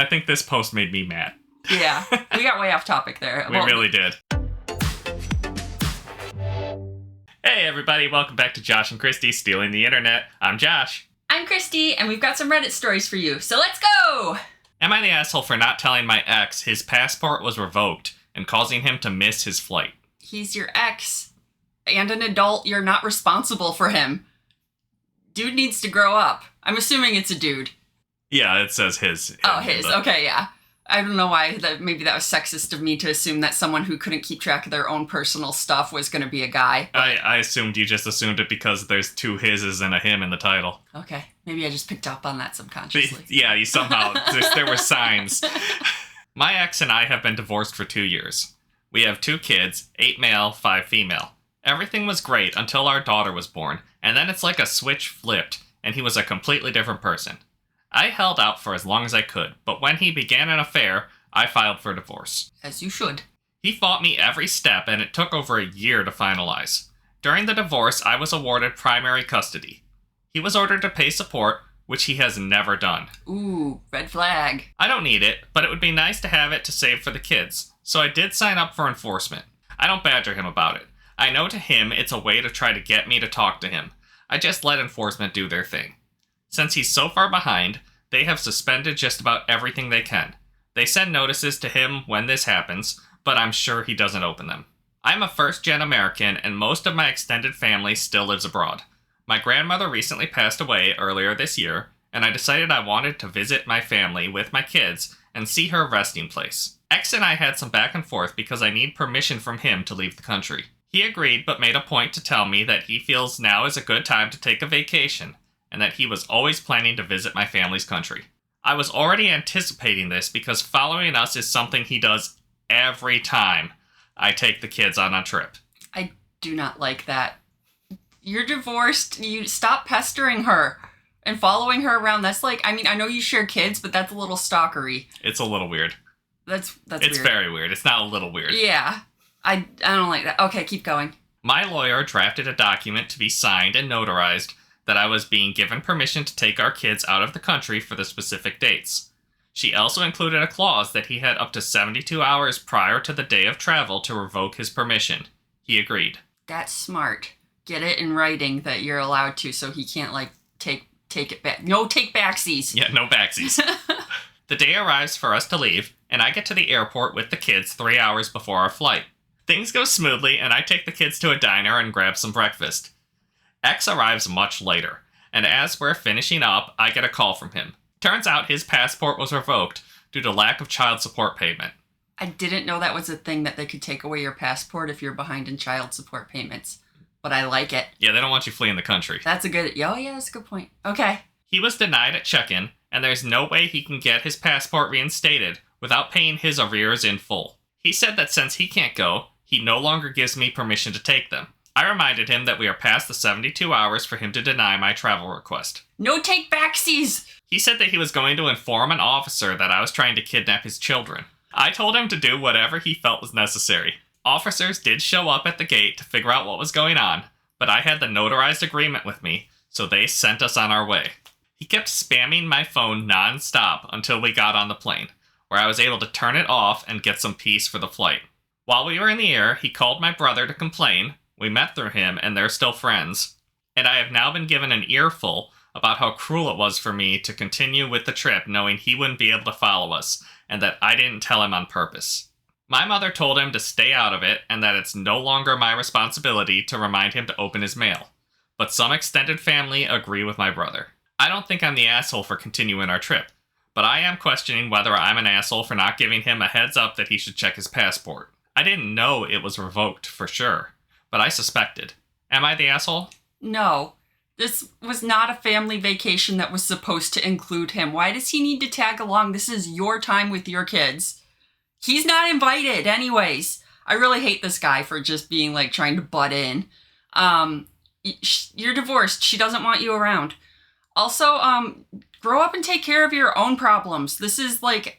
I think this post made me mad. Yeah, we got way off topic there. We really did. Hey everybody, welcome back to Josh and Christy Stealing the Internet. I'm Josh. I'm Christy, and we've got some Reddit stories for you, so let's go! Am I the asshole for not telling my ex his passport was revoked and causing him to miss his flight? He's your ex, and an adult. You're not responsible for him. Dude needs to grow up. I'm assuming it's a dude. Yeah, it says his. Oh, his. Okay, yeah. I don't know why. Maybe that was sexist of me to assume that someone who couldn't keep track of their own personal stuff was going to be a guy. I assumed you just assumed it because there's two hises and a him in the title. Okay. Maybe I just picked up on that subconsciously. Yeah, you somehow... there were signs. My ex and I have been divorced for 2 years. We have 2 kids, 8 male, 5 female. Everything was great until our daughter was born, and then it's like a switch flipped, and he was a completely different person. I held out for as long as I could, but when he began an affair, I filed for divorce. As you should. He fought me every step, and it took over a year to finalize. During the divorce, I was awarded primary custody. He was ordered to pay support, which he has never done. Ooh, red flag. I don't need it, but it would be nice to have it to save for the kids, so I did sign up for enforcement. I don't badger him about it. I know to him it's a way to try to get me to talk to him. I just let enforcement do their thing. Since he's so far behind, they have suspended just about everything they can. They send notices to him when this happens, but I'm sure he doesn't open them. I'm a first-gen American, and most of my extended family still lives abroad. My grandmother recently passed away earlier this year, and I decided I wanted to visit my family with my kids and see her resting place. X and I had some back and forth because I need permission from him to leave the country. He agreed, but made a point to tell me that he feels now is a good time to take a vacation, and that he was always planning to visit my family's country. I was already anticipating this because following us is something he does every time I take the kids on a trip. I do not like that. You're divorced. You stop pestering her and following her around. That's like, I mean, I know you share kids, but that's a little stalkery. It's a little weird. It's weird. Very weird. It's not a little weird. Yeah. I don't like that. Okay, keep going. My lawyer drafted a document to be signed and notarized that I was being given permission to take our kids out of the country for the specific dates. She also included a clause that he had up to 72 hours prior to the day of travel to revoke his permission. He agreed. That's smart. Get it in writing that you're allowed to, so he can't, like, take it back. No take backsies. Yeah, no backsies. The day arrives for us to leave, and I get to the airport with the kids 3 hours before our flight. Things go smoothly, and I take the kids to a diner and grab some breakfast. X arrives much later, and as we're finishing up, I get a call from him. Turns out his passport was revoked due to lack of child support payment. I didn't know that was a thing, that they could take away your passport if you're behind in child support payments. But I like it. Yeah, they don't want you fleeing the country. That's a good... Oh, yeah, that's a good point. Okay. He was denied at check-in, and there's no way he can get his passport reinstated without paying his arrears in full. He said that since he can't go, he no longer gives me permission to take them. I reminded him that we are past the 72 hours for him to deny my travel request. No take backsies! He said that he was going to inform an officer that I was trying to kidnap his children. I told him to do whatever he felt was necessary. Officers did show up at the gate to figure out what was going on, but I had the notarized agreement with me, so they sent us on our way. He kept spamming my phone non-stop until we got on the plane, where I was able to turn it off and get some peace for the flight. While we were in the air, he called my brother to complain. We met through him, and they're still friends. And I have now been given an earful about how cruel it was for me to continue with the trip knowing he wouldn't be able to follow us, and that I didn't tell him on purpose. My mother told him to stay out of it, and that it's no longer my responsibility to remind him to open his mail. But some extended family agree with my brother. I don't think I'm the asshole for continuing our trip, but I am questioning whether I'm an asshole for not giving him a heads up that he should check his passport. I didn't know it was revoked for sure, but I suspected. Am I the asshole? No. This was not a family vacation that was supposed to include him. Why does he need to tag along? This is your time with your kids. He's not invited anyways. I really hate this guy for just being like trying to butt in. You're divorced. She doesn't want you around. Also, grow up and take care of your own problems. This is like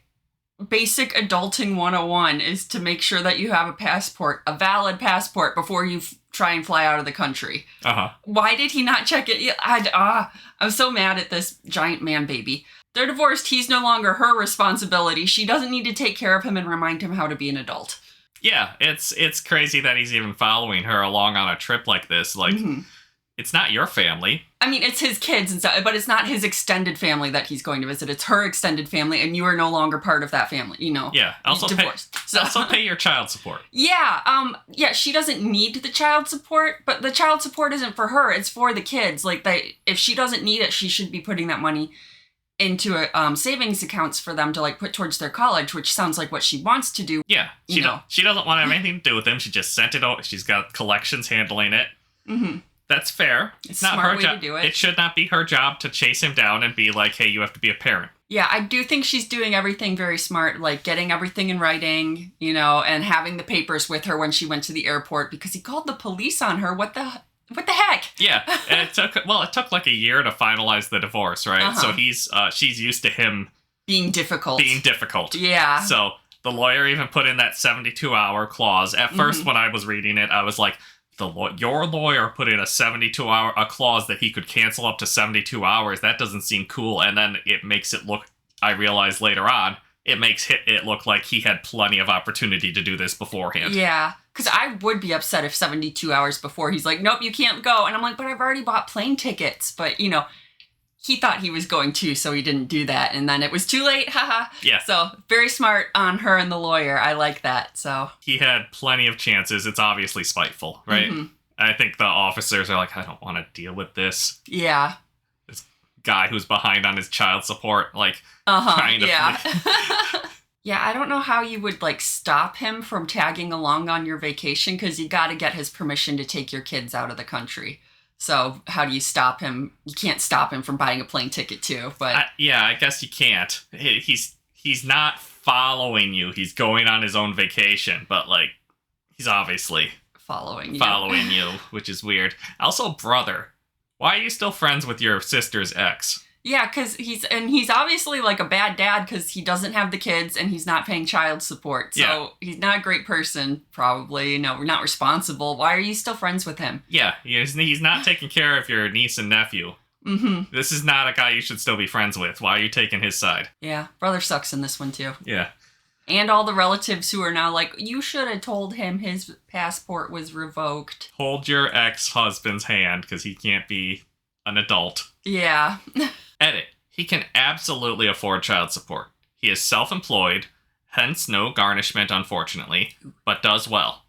basic adulting 101 is to make sure that you have a passport, a valid passport before you try and fly out of the country. Uh-huh. Why did he not check it? I'm so mad at this giant man baby. They're divorced. He's no longer her responsibility. She doesn't need to take care of him and remind him how to be an adult. Yeah, it's crazy that he's even following her along on a trip like this. Like, it's not your family. I mean, it's his kids and stuff, but it's not his extended family that he's going to visit. It's her extended family, and you are no longer part of that family, you know. Yeah, also divorced. Also pay your child support. Yeah, she doesn't need the child support, but the child support isn't for her. It's for the kids. Like, if she doesn't need it, she should be putting that money into a savings accounts for them to like put towards their college, which sounds like what she wants to do. Yeah, she doesn't want to have anything to do with him. She just sent it over. She's got collections handling it. Mm-hmm. That's fair. It's not her job. It should not be her job to chase him down and be like, hey, you have to be a parent. Yeah, I do think she's doing everything very smart, like getting everything in writing, you know, and having the papers with her when she went to the airport because he called the police on her. What the heck? Yeah, and it took like a year to finalize the divorce, right? So she's used to him being difficult. Yeah. So the lawyer even put in that 72-hour clause. At first, when I was reading it, I was like, your lawyer put in a 72-hour clause that he could cancel up to 72 hours. That doesn't seem cool. And then it makes it look, I realized later on, it makes it look like he had plenty of opportunity to do this beforehand. Yeah, because I would be upset if 72 hours before he's like, nope, you can't go. And I'm like, but I've already bought plane tickets. But, you know, he thought he was going to, so he didn't do that. And then it was too late. Haha. Yeah. So very smart on her and the lawyer. I like that. So he had plenty of chances. It's obviously spiteful, right? I think the officers are like, I don't want to deal with this. Yeah. This guy who's behind on his child support, like, yeah. Yeah, I don't know how you would, like, stop him from tagging along on your vacation, because you got to get his permission to take your kids out of the country. So how do you stop him? You can't stop him from buying a plane ticket, too. But I guess you can't. He's not following you. He's going on his own vacation, but, like, he's obviously following you, which is weird. Also, brother, why are you still friends with your sister's ex? Yeah, because he's obviously like a bad dad because he doesn't have the kids and he's not paying child support. So he's not a great person, probably. You know, we're not responsible. Why are you still friends with him? Yeah, he's not taking care of your niece and nephew. This is not a guy you should still be friends with. Why are you taking his side? Yeah, brother sucks in this one too. Yeah. And all the relatives who are now like, you should have told him his passport was revoked. Hold your ex-husband's hand because he can't be an adult. Yeah. Edit. He can absolutely afford child support. He is self-employed, hence no garnishment, unfortunately, but does well.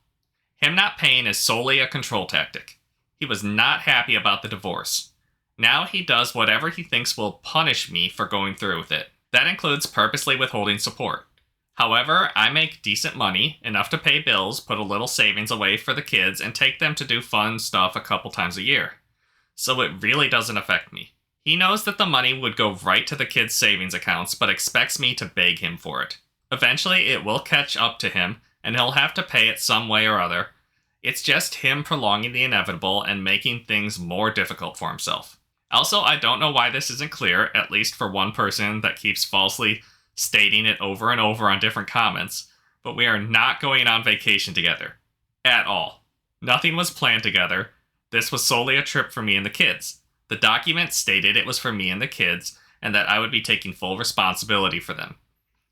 Him not paying is solely a control tactic. He was not happy about the divorce. Now he does whatever he thinks will punish me for going through with it. That includes purposely withholding support. However, I make decent money, enough to pay bills, put a little savings away for the kids, and take them to do fun stuff a couple times a year. So it really doesn't affect me. He knows that the money would go right to the kids' savings accounts, but expects me to beg him for it. Eventually, it will catch up to him, and he'll have to pay it some way or other. It's just him prolonging the inevitable and making things more difficult for himself. Also, I don't know why this isn't clear, at least for one person that keeps falsely stating it over and over on different comments, but we are not going on vacation together. At all. Nothing was planned together. This was solely a trip for me and the kids. The document stated it was for me and the kids, and that I would be taking full responsibility for them.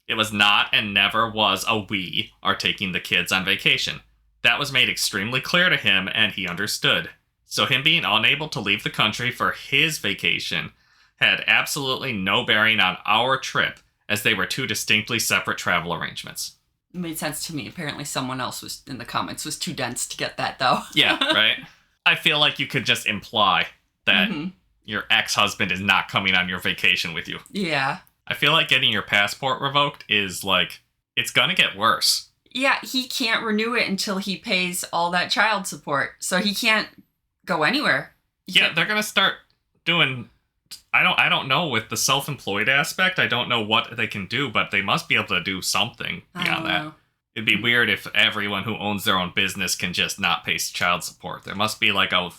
It was not and never was a we are taking the kids on vacation. That was made extremely clear to him, and he understood. So him being unable to leave the country for his vacation had absolutely no bearing on our trip, as they were two distinctly separate travel arrangements. It made sense to me. Apparently someone else was in the comments was too dense to get that, though. Yeah, right? I feel like you could just imply that your ex-husband is not coming on your vacation with you. Yeah. I feel like getting your passport revoked is like, it's gonna get worse. Yeah, he can't renew it until he pays all that child support. So he can't go anywhere. They're gonna start doing... I don't know with the self-employed aspect. I don't know what they can do, but they must be able to do something beyond that. It'd be weird if everyone who owns their own business can just not pay child support. There must be like a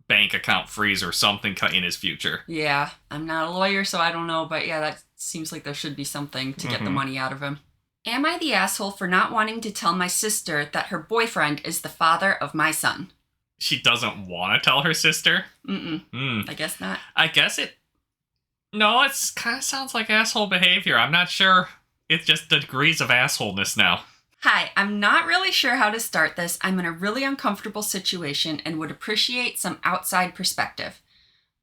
bank account freeze or something in his future. Yeah, I'm not a lawyer, so I don't know, but yeah, that seems like there should be something to get the money out of him. Am I the asshole for not wanting to tell my sister that her boyfriend is the father of my son? She doesn't want to tell her sister? I guess not. I guess it No, it's kind of sounds like asshole behavior. I'm not sure. It's just the degrees of assholeness now. Hi, I'm not really sure how to start this. I'm in a really uncomfortable situation and would appreciate some outside perspective.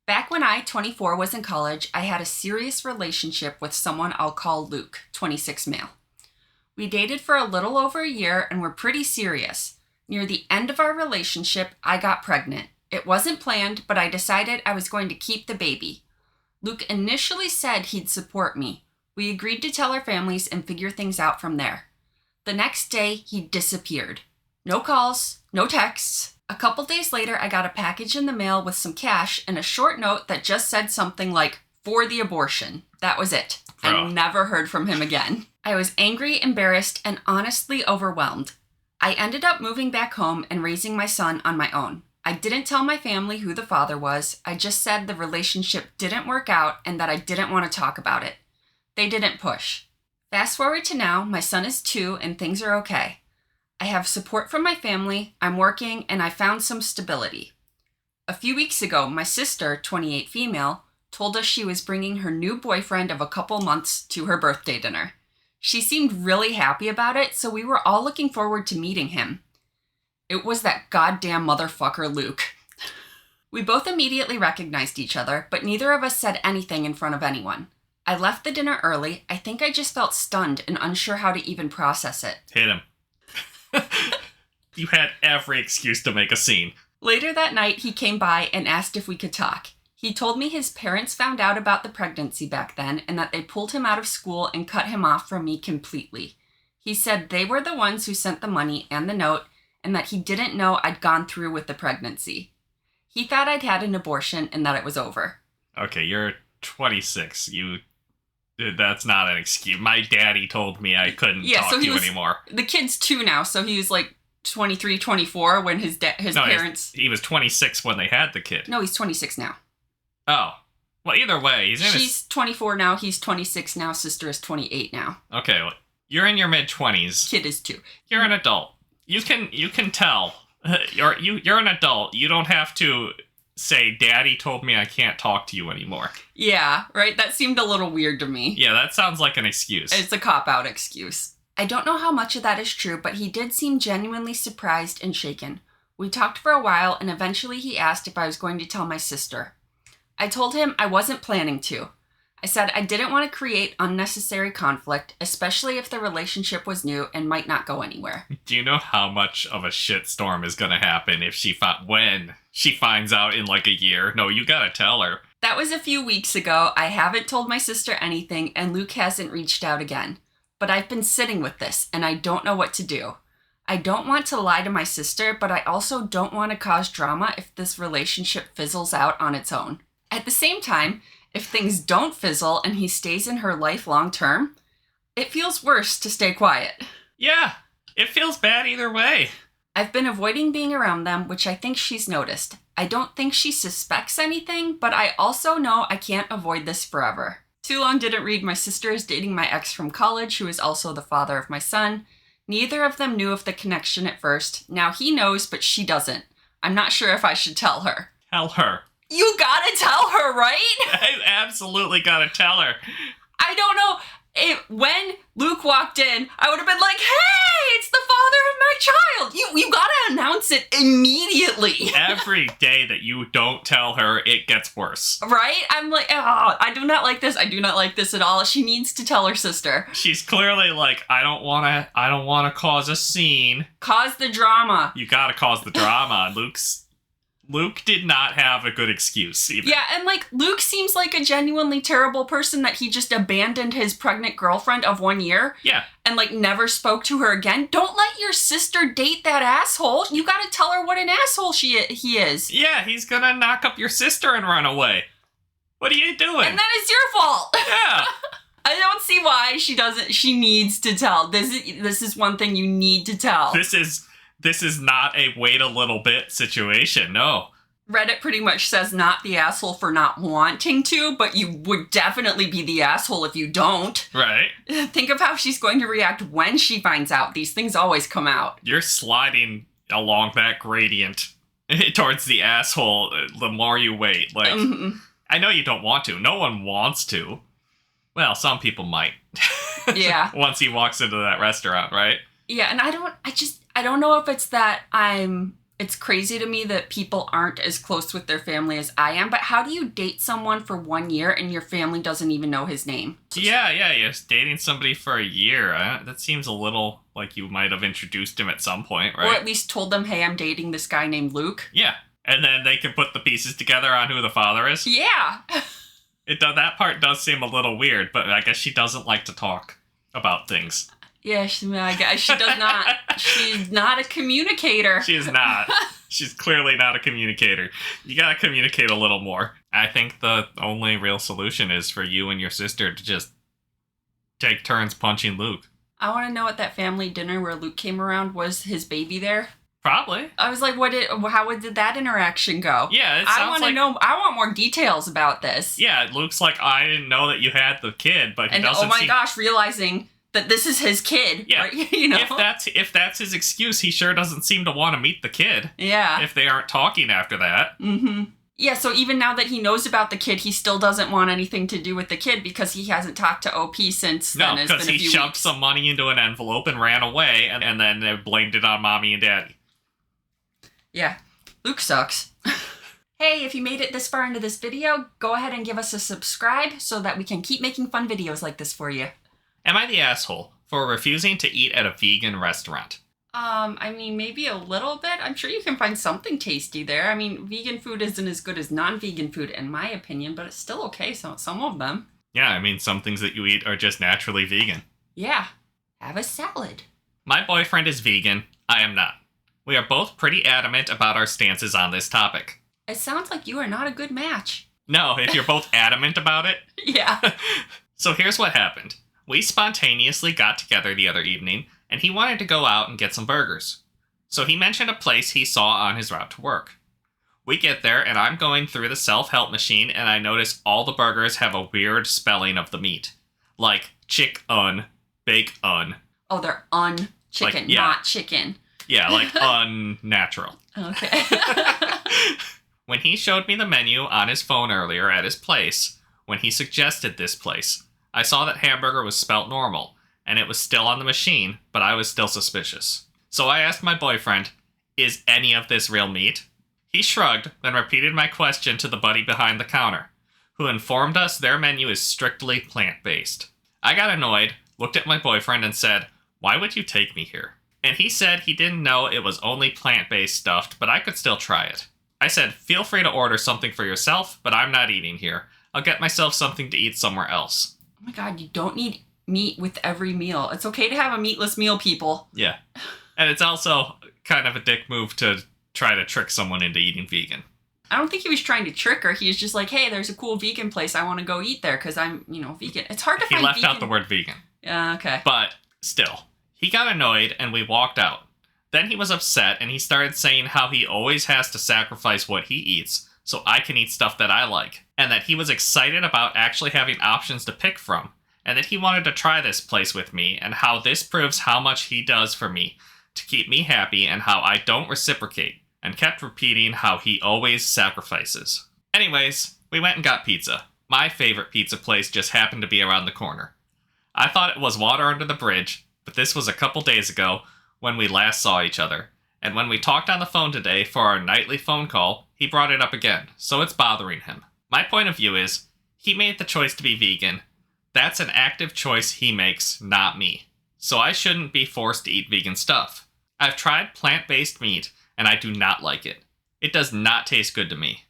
Back when I, 24, was in college, I had a serious relationship with someone I'll call Luke, 26 male. We dated for a little over a year and were pretty serious. Near the end of our relationship, I got pregnant. It wasn't planned, but I decided I was going to keep the baby. Luke initially said he'd support me. We agreed to tell our families and figure things out from there. The next day, he disappeared. No calls, no texts. A couple days later, I got a package in the mail with some cash and a short note that just said something like, "For the abortion." That was it. I never heard from him again. I was angry, embarrassed, and honestly overwhelmed. I ended up moving back home and raising my son on my own. I didn't tell my family who the father was. I just said the relationship didn't work out and that I didn't want to talk about it. They didn't push. Fast forward to now, my son is 2 and things are okay. I have support from my family, I'm working, and I found some stability. A few weeks ago, my sister, 28 female, told us she was bringing her new boyfriend of a couple months to her birthday dinner. She seemed really happy about it, so we were all looking forward to meeting him. It was that goddamn motherfucker Luke. We both immediately recognized each other, but neither of us said anything in front of anyone. I left the dinner early. I think I just felt stunned and unsure how to even process it. Hit him. You had every excuse to make a scene. Later that night, he came by and asked if we could talk. He told me his parents found out about the pregnancy back then and that they pulled him out of school and cut him off from me completely. He said they were the ones who sent the money and the note and that he didn't know I'd gone through with the pregnancy. He thought I'd had an abortion and that it was over. Okay, you're 26. That's not an excuse. My daddy told me I couldn't talk to you anymore. The kid's 2 now, so he was like 23, 24 when his parents... He was 26 when they had the kid. No, he's 26 now. Oh. Well, either way, She's 24 now, he's 26 now, sister is 28 now. Okay, well, you're in your mid-20s. Kid is 2. You're an adult. You can tell. You're an adult. You don't have to say, "Daddy told me I can't talk to you anymore." Yeah, right? That seemed a little weird to me. Yeah, that sounds like an excuse. It's a cop-out excuse. I don't know how much of that is true, but he did seem genuinely surprised and shaken. We talked for a while, and eventually he asked if I was going to tell my sister. I told him I wasn't planning to. I said I didn't want to create unnecessary conflict, especially if the relationship was new and might not go anywhere. Do you know how much of a shitstorm is going to happen when she finds out in like a year? No, you gotta tell her. That was a few weeks ago. I haven't told my sister anything, and Luke hasn't reached out again. But I've been sitting with this, and I don't know what to do. I don't want to lie to my sister, but I also don't want to cause drama if this relationship fizzles out on its own. At the same time, if things don't fizzle and he stays in her life long term, it feels worse to stay quiet. Yeah, it feels bad either way. I've been avoiding being around them, which I think she's noticed. I don't think she suspects anything, but I also know I can't avoid this forever. Too long didn't read. My sister is dating my ex from college, who is also the father of my son. Neither of them knew of the connection at first. Now he knows, but she doesn't. I'm not sure if I should tell her. Tell her. You gotta tell her, right? I absolutely gotta tell her. I don't know. When Luke walked in, I would have been like, "Hey, it's the father of my child." You gotta announce it immediately. Every day that you don't tell her, it gets worse. Right? I'm like, oh, I do not like this. I do not like this at all. She needs to tell her sister. She's clearly like, I don't wanna cause a scene. Cause the drama. You gotta cause the drama. Luke did not have a good excuse, even. Yeah, and, like, Luke seems like a genuinely terrible person that he just abandoned his pregnant girlfriend of 1 year. Yeah. And, like, never spoke to her again. Don't let your sister date that asshole. You gotta tell her what an asshole he is. Yeah, he's gonna knock up your sister and run away. What are you doing? And that is your fault. Yeah. I don't see why she doesn't. She needs to tell. This is one thing you need to tell. This is not a wait a little bit situation, no. Reddit pretty much says not the asshole for not wanting to, but you would definitely be the asshole if you don't. Right. Think of how she's going to react when she finds out. These things always come out. You're sliding along that gradient towards the asshole the more you wait. Like, I know you don't want to. No one wants to. Well, some people might. Yeah. Once he walks into that restaurant, right? Yeah, and I don't know if it's that it's crazy to me that people aren't as close with their family as I am, but how do you date someone for 1 year and your family doesn't even know his name? Yeah, you're dating somebody for a year. That seems a little like you might have introduced him at some point, right? Or at least told them, hey, I'm dating this guy named Luke. Yeah, and then they can put the pieces together on who the father is. Yeah. That part does seem a little weird, but I guess she doesn't like to talk about things. Yeah, I guess she does not. She's not a communicator. She is not. She's clearly not a communicator. You gotta communicate a little more. I think the only real solution is for you and your sister to just take turns punching Luke. I want to know what that family dinner where Luke came around, was his baby there? Probably. I was like, how did that interaction go? Yeah, it I sounds want like... to know. I want more details about this. Yeah, Luke's like, I didn't know that you had the kid, but he And doesn't oh my gosh, realizing that this is his kid. Yeah, right? You know? if that's his excuse, he sure doesn't seem to want to meet the kid. Yeah. If they aren't talking after that. Mm-hmm. Yeah, so even now that he knows about the kid, he still doesn't want anything to do with the kid because he hasn't talked to OP since then. No, because he shoved some money into an envelope and ran away, and then they blamed it on mommy and daddy. Yeah, Luke sucks. Hey, if you made it this far into this video, go ahead and give us a subscribe so that we can keep making fun videos like this for you. Am I the asshole for refusing to eat at a vegan restaurant? I mean, maybe a little bit. I'm sure you can find something tasty there. I mean, vegan food isn't as good as non-vegan food, in my opinion, but it's still okay, so some of them. Yeah, I mean, some things that you eat are just naturally vegan. Yeah, have a salad. My boyfriend is vegan. I am not. We are both pretty adamant about our stances on this topic. It sounds like you are not a good match. No, if you're both adamant about it. Yeah. So here's what happened. We spontaneously got together the other evening, and he wanted to go out and get some burgers. So he mentioned a place he saw on his route to work. We get there, and I'm going through the self-help machine, and I notice all the burgers have a weird spelling of the meat. Like chick-un, bake-un. Oh, they're un-chicken, Like, yeah. not chicken. Yeah, like unnatural. Okay. When he showed me the menu on his phone earlier at his place, when he suggested this place, I saw that hamburger was spelt normal, and it was still on the machine, but I was still suspicious. So I asked my boyfriend, is any of this real meat? He shrugged, then repeated my question to the buddy behind the counter, who informed us their menu is strictly plant-based. I got annoyed, looked at my boyfriend, and said, why would you take me here? And he said he didn't know it was only plant-based stuffed, but I could still try it. I said, feel free to order something for yourself, but I'm not eating here. I'll get myself something to eat somewhere else. Oh my god, you don't need meat with every meal. It's okay to have a meatless meal, people. Yeah. And it's also kind of a dick move to try to trick someone into eating vegan. I don't think he was trying to trick her. He was just like, hey, there's a cool vegan place. I want to go eat there because I'm, vegan. It's hard to find He left vegan... out the word vegan. Yeah, okay. But still, he got annoyed and we walked out. Then he was upset and he started saying how he always has to sacrifice what he eats so I can eat stuff that I like. And that he was excited about actually having options to pick from. And that he wanted to try this place with me and how this proves how much he does for me to keep me happy and how I don't reciprocate. And kept repeating how he always sacrifices. Anyways, we went and got pizza. My favorite pizza place just happened to be around the corner. I thought it was water under the bridge, but this was a couple days ago when we last saw each other. And when we talked on the phone today for our nightly phone call, he brought it up again, so it's bothering him. My point of view is, he made the choice to be vegan. That's an active choice he makes, not me. So I shouldn't be forced to eat vegan stuff. I've tried plant-based meat, and I do not like it. It does not taste good to me.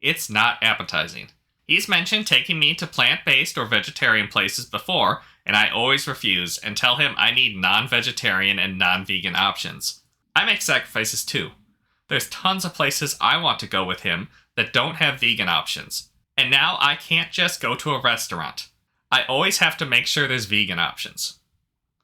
It's not appetizing. He's mentioned taking me to plant-based or vegetarian places before, and I always refuse and tell him I need non-vegetarian and non-vegan options. I make sacrifices too. There's tons of places I want to go with him that don't have vegan options. And now I can't just go to a restaurant. I always have to make sure there's vegan options.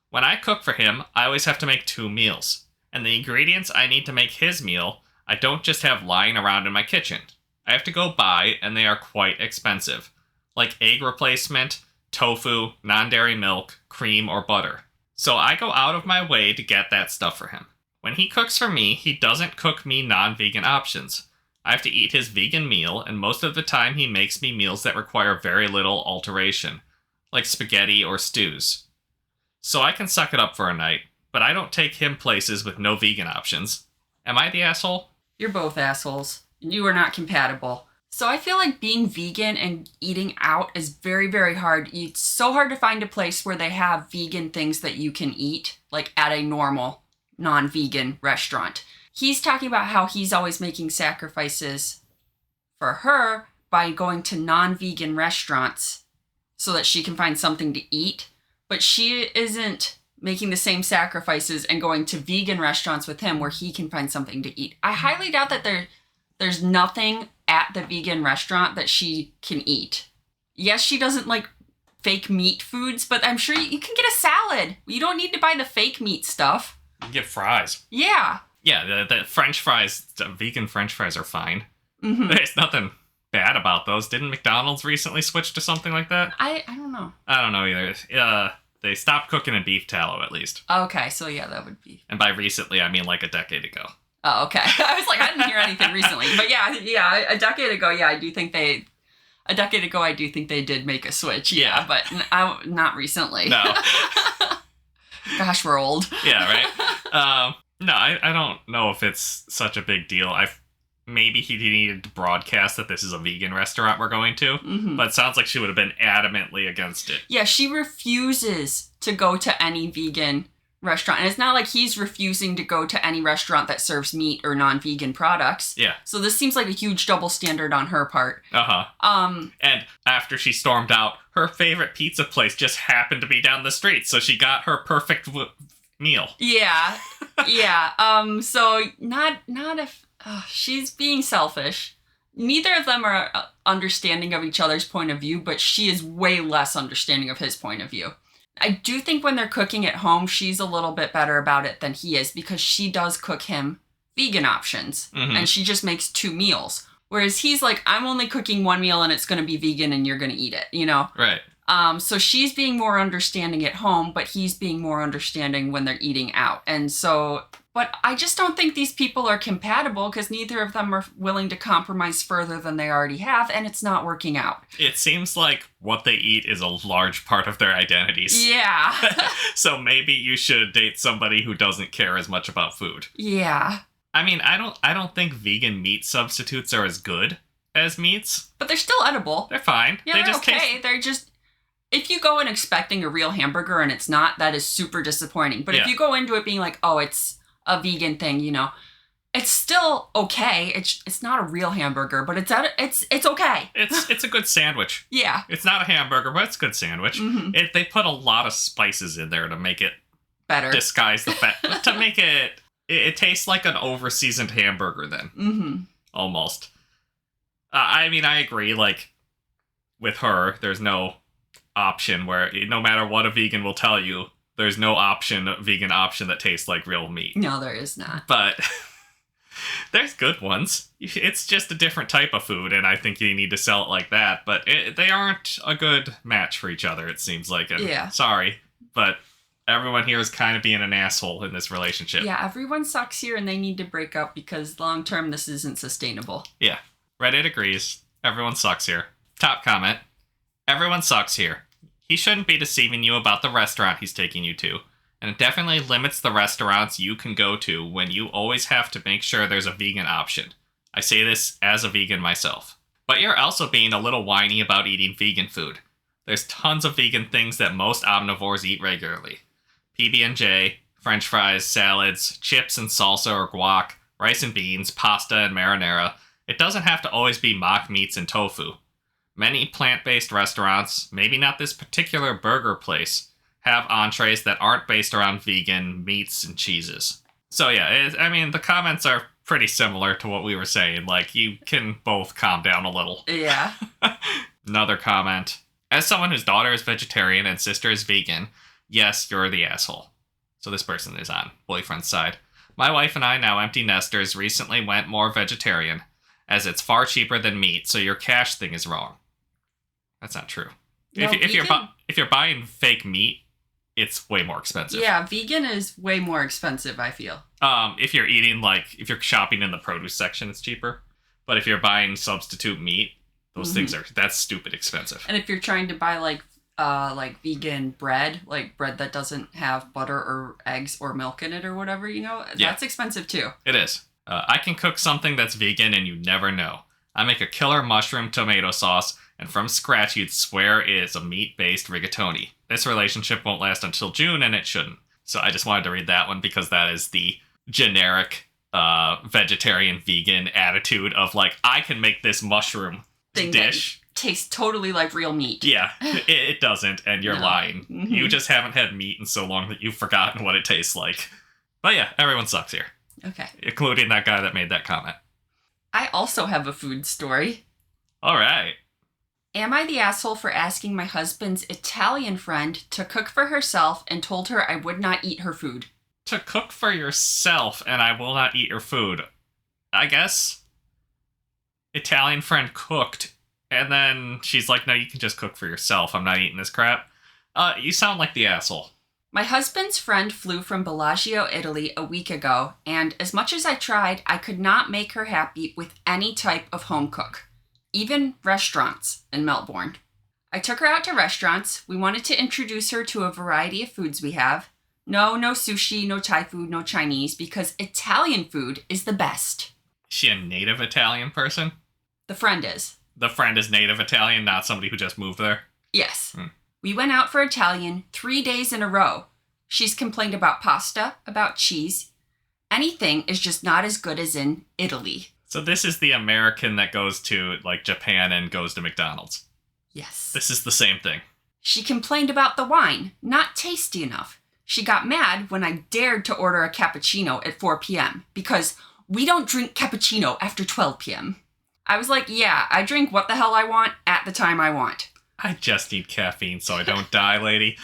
When I cook for him, I always have to make 2 meals. And the ingredients I need to make his meal, I don't just have lying around in my kitchen. I have to go buy, and they are quite expensive. Like egg replacement, tofu, non-dairy milk, cream, or butter. So I go out of my way to get that stuff for him. When he cooks for me, he doesn't cook me non-vegan options. I have to eat his vegan meal, and most of the time he makes me meals that require very little alteration, like spaghetti or stews. So I can suck it up for a night, but I don't take him places with no vegan options. Am I the asshole? You're both assholes. You are not compatible. So I feel like being vegan and eating out is very, very hard. It's so hard to find a place where they have vegan things that you can eat, like at a normal, non-vegan restaurant. He's talking about how he's always making sacrifices for her by going to non-vegan restaurants so that she can find something to eat. But she isn't making the same sacrifices and going to vegan restaurants with him where he can find something to eat. I highly doubt that there's nothing at the vegan restaurant that she can eat. Yes, she doesn't like fake meat foods, but I'm sure you can get a salad. You don't need to buy the fake meat stuff. You can get fries. Yeah. Yeah, the French fries, the vegan French fries are fine. Mm-hmm. There's nothing bad about those. Didn't McDonald's recently switch to something like that? I don't know. I don't know either. They stopped cooking in beef tallow, at least. Okay, so yeah, that would be. And by recently, I mean like a decade ago. Oh, okay. I was like, I didn't hear anything recently. But yeah, a decade ago, I do think they did make a switch. Yeah, but not recently. No. Gosh, we're old. Yeah, right? No, I don't know if it's such a big deal. Maybe he needed to broadcast that this is a vegan restaurant we're going to, but it sounds like she would have been adamantly against it. Yeah, she refuses to go to any vegan restaurant. And it's not like he's refusing to go to any restaurant that serves meat or non-vegan products. Yeah. So this seems like a huge double standard on her part. Uh-huh. And after she stormed out, her favorite pizza place just happened to be down the street, so she got her perfect meal. Yeah. Yeah. So not if... she's being selfish. Neither of them are understanding of each other's point of view, but she is way less understanding of his point of view. I do think when they're cooking at home, she's a little bit better about it than he is because she does cook him vegan options and she just makes 2 meals. Whereas he's like, I'm only cooking 1 meal and it's going to be vegan and you're going to eat it, you know? Right. So she's being more understanding at home, but he's being more understanding when they're eating out. And so... But I just don't think these people are compatible because neither of them are willing to compromise further than they already have, and it's not working out. It seems like what they eat is a large part of their identities. Yeah. So maybe you should date somebody who doesn't care as much about food. Yeah. I mean, I don't think vegan meat substitutes are as good as meats. But they're still edible. They're fine. Yeah, they're okay. Taste... They're just... If you go in expecting a real hamburger and it's not, that is super disappointing. But if you go into it being like, oh, it's a vegan thing, you know, it's still okay. It's not a real hamburger, but it's okay. It's a good sandwich. Yeah. It's not a hamburger, but it's a good sandwich. They put a lot of spices in there to make it better, disguise the fat, to make it tastes like an over-seasoned hamburger then. Almost. I mean, I agree, like, with her, there's no option where, no matter what a vegan will tell you, there's no vegan option that tastes like real meat. No, there is not. But there's good ones. It's just a different type of food, and I think you need to sell it like that. But they aren't a good match for each other, it seems like. And sorry, but everyone here is kind of being an asshole in this relationship. Yeah, everyone sucks here, and they need to break up because long term this isn't sustainable. Yeah, Reddit agrees. Everyone sucks here. Top comment. Everyone sucks here. He shouldn't be deceiving you about the restaurant he's taking you to, and it definitely limits the restaurants you can go to when you always have to make sure there's a vegan option. I say this as a vegan myself. But you're also being a little whiny about eating vegan food. There's tons of vegan things that most omnivores eat regularly. PB&J, French fries, salads, chips and salsa or guac, rice and beans, pasta and marinara. It doesn't have to always be mock meats and tofu. Many plant-based restaurants, maybe not this particular burger place, have entrees that aren't based around vegan meats and cheeses. So yeah, I mean, the comments are pretty similar to what we were saying. Like, you can both calm down a little. Yeah. Another comment. As someone whose daughter is vegetarian and sister is vegan, yes, you're the asshole. So this person is on boyfriend's side. My wife and I, now empty nesters, recently went more vegetarian, as it's far cheaper than meat, so your cash thing is wrong. That's not true. No, if you're buying fake meat, it's way more expensive. Yeah, vegan is way more expensive, I feel. If you're shopping in the produce section, it's cheaper. But if you're buying substitute meat, those things that's stupid expensive. And if you're trying to buy like vegan bread, like bread that doesn't have butter or eggs or milk in it or whatever, that's expensive too. It is. I can cook something that's vegan and you never know. I make a killer mushroom tomato sauce, and from scratch you'd swear it is a meat-based rigatoni. This relationship won't last until June, and it shouldn't. So I just wanted to read that one because that is the generic vegetarian vegan attitude of like, I can make this mushroom dish. Tastes totally like real meat. Yeah, it doesn't, and you're lying. Mm-hmm. You just haven't had meat in so long that you've forgotten what it tastes like. But yeah, everyone sucks here. Okay. Including that guy that made that comment. I also have a food story. All right. Am I the asshole for asking my husband's Italian friend to cook for herself and told her I would not eat her food? To cook for yourself and I will not eat your food. I guess. Italian friend cooked. And then she's like, no, you can just cook for yourself. I'm not eating this crap. You sound like the asshole. My husband's friend flew from Bellagio, Italy a week ago, and as much as I tried, I could not make her happy with any type of home cook, even restaurants in Melbourne. I took her out to restaurants. We wanted to introduce her to a variety of foods we have. No sushi, no Thai food, no Chinese, because Italian food is the best. Is she a native Italian person? The friend is. The friend is native Italian, not somebody who just moved there? Yes. We went out for Italian 3 days in a row. She's complained about pasta, about cheese. Anything is just not as good as in Italy. So this is the American that goes to, like, Japan and goes to McDonald's. Yes. This is the same thing. She complained about the wine, not tasty enough. She got mad when I dared to order a cappuccino at 4 p.m. because we don't drink cappuccino after 12 p.m. I was like, yeah, I drink what the hell I want at the time I want. I just need caffeine so I don't die, lady.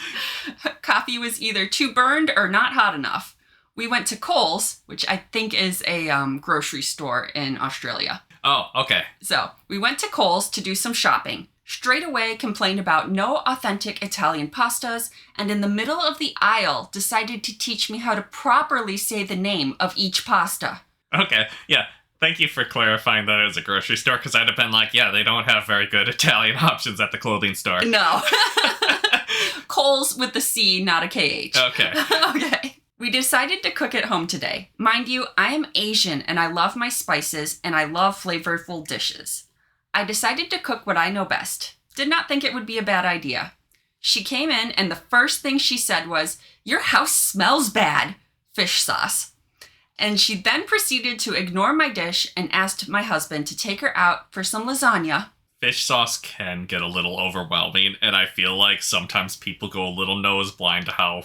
Coffee was either too burned or not hot enough. We went to Coles, which I think is a grocery store in Australia. Oh, okay. So we went to Coles to do some shopping. Straight away complained about no authentic Italian pastas, and in the middle of the aisle decided to teach me how to properly say the name of each pasta. Okay, yeah. Thank you for clarifying that it was a grocery store, because I'd have been like, yeah, they don't have very good Italian options at the clothing store. No. Coles with the C, not a KH. Okay. Okay. We decided to cook at home today. Mind you, I am Asian and I love my spices and I love flavorful dishes. I decided to cook what I know best. Did not think it would be a bad idea. She came in and the first thing she said was, "Your house smells bad." Fish sauce. And she then proceeded to ignore my dish and asked my husband to take her out for some lasagna. Fish sauce can get a little overwhelming, and I feel like sometimes people go a little nose blind to how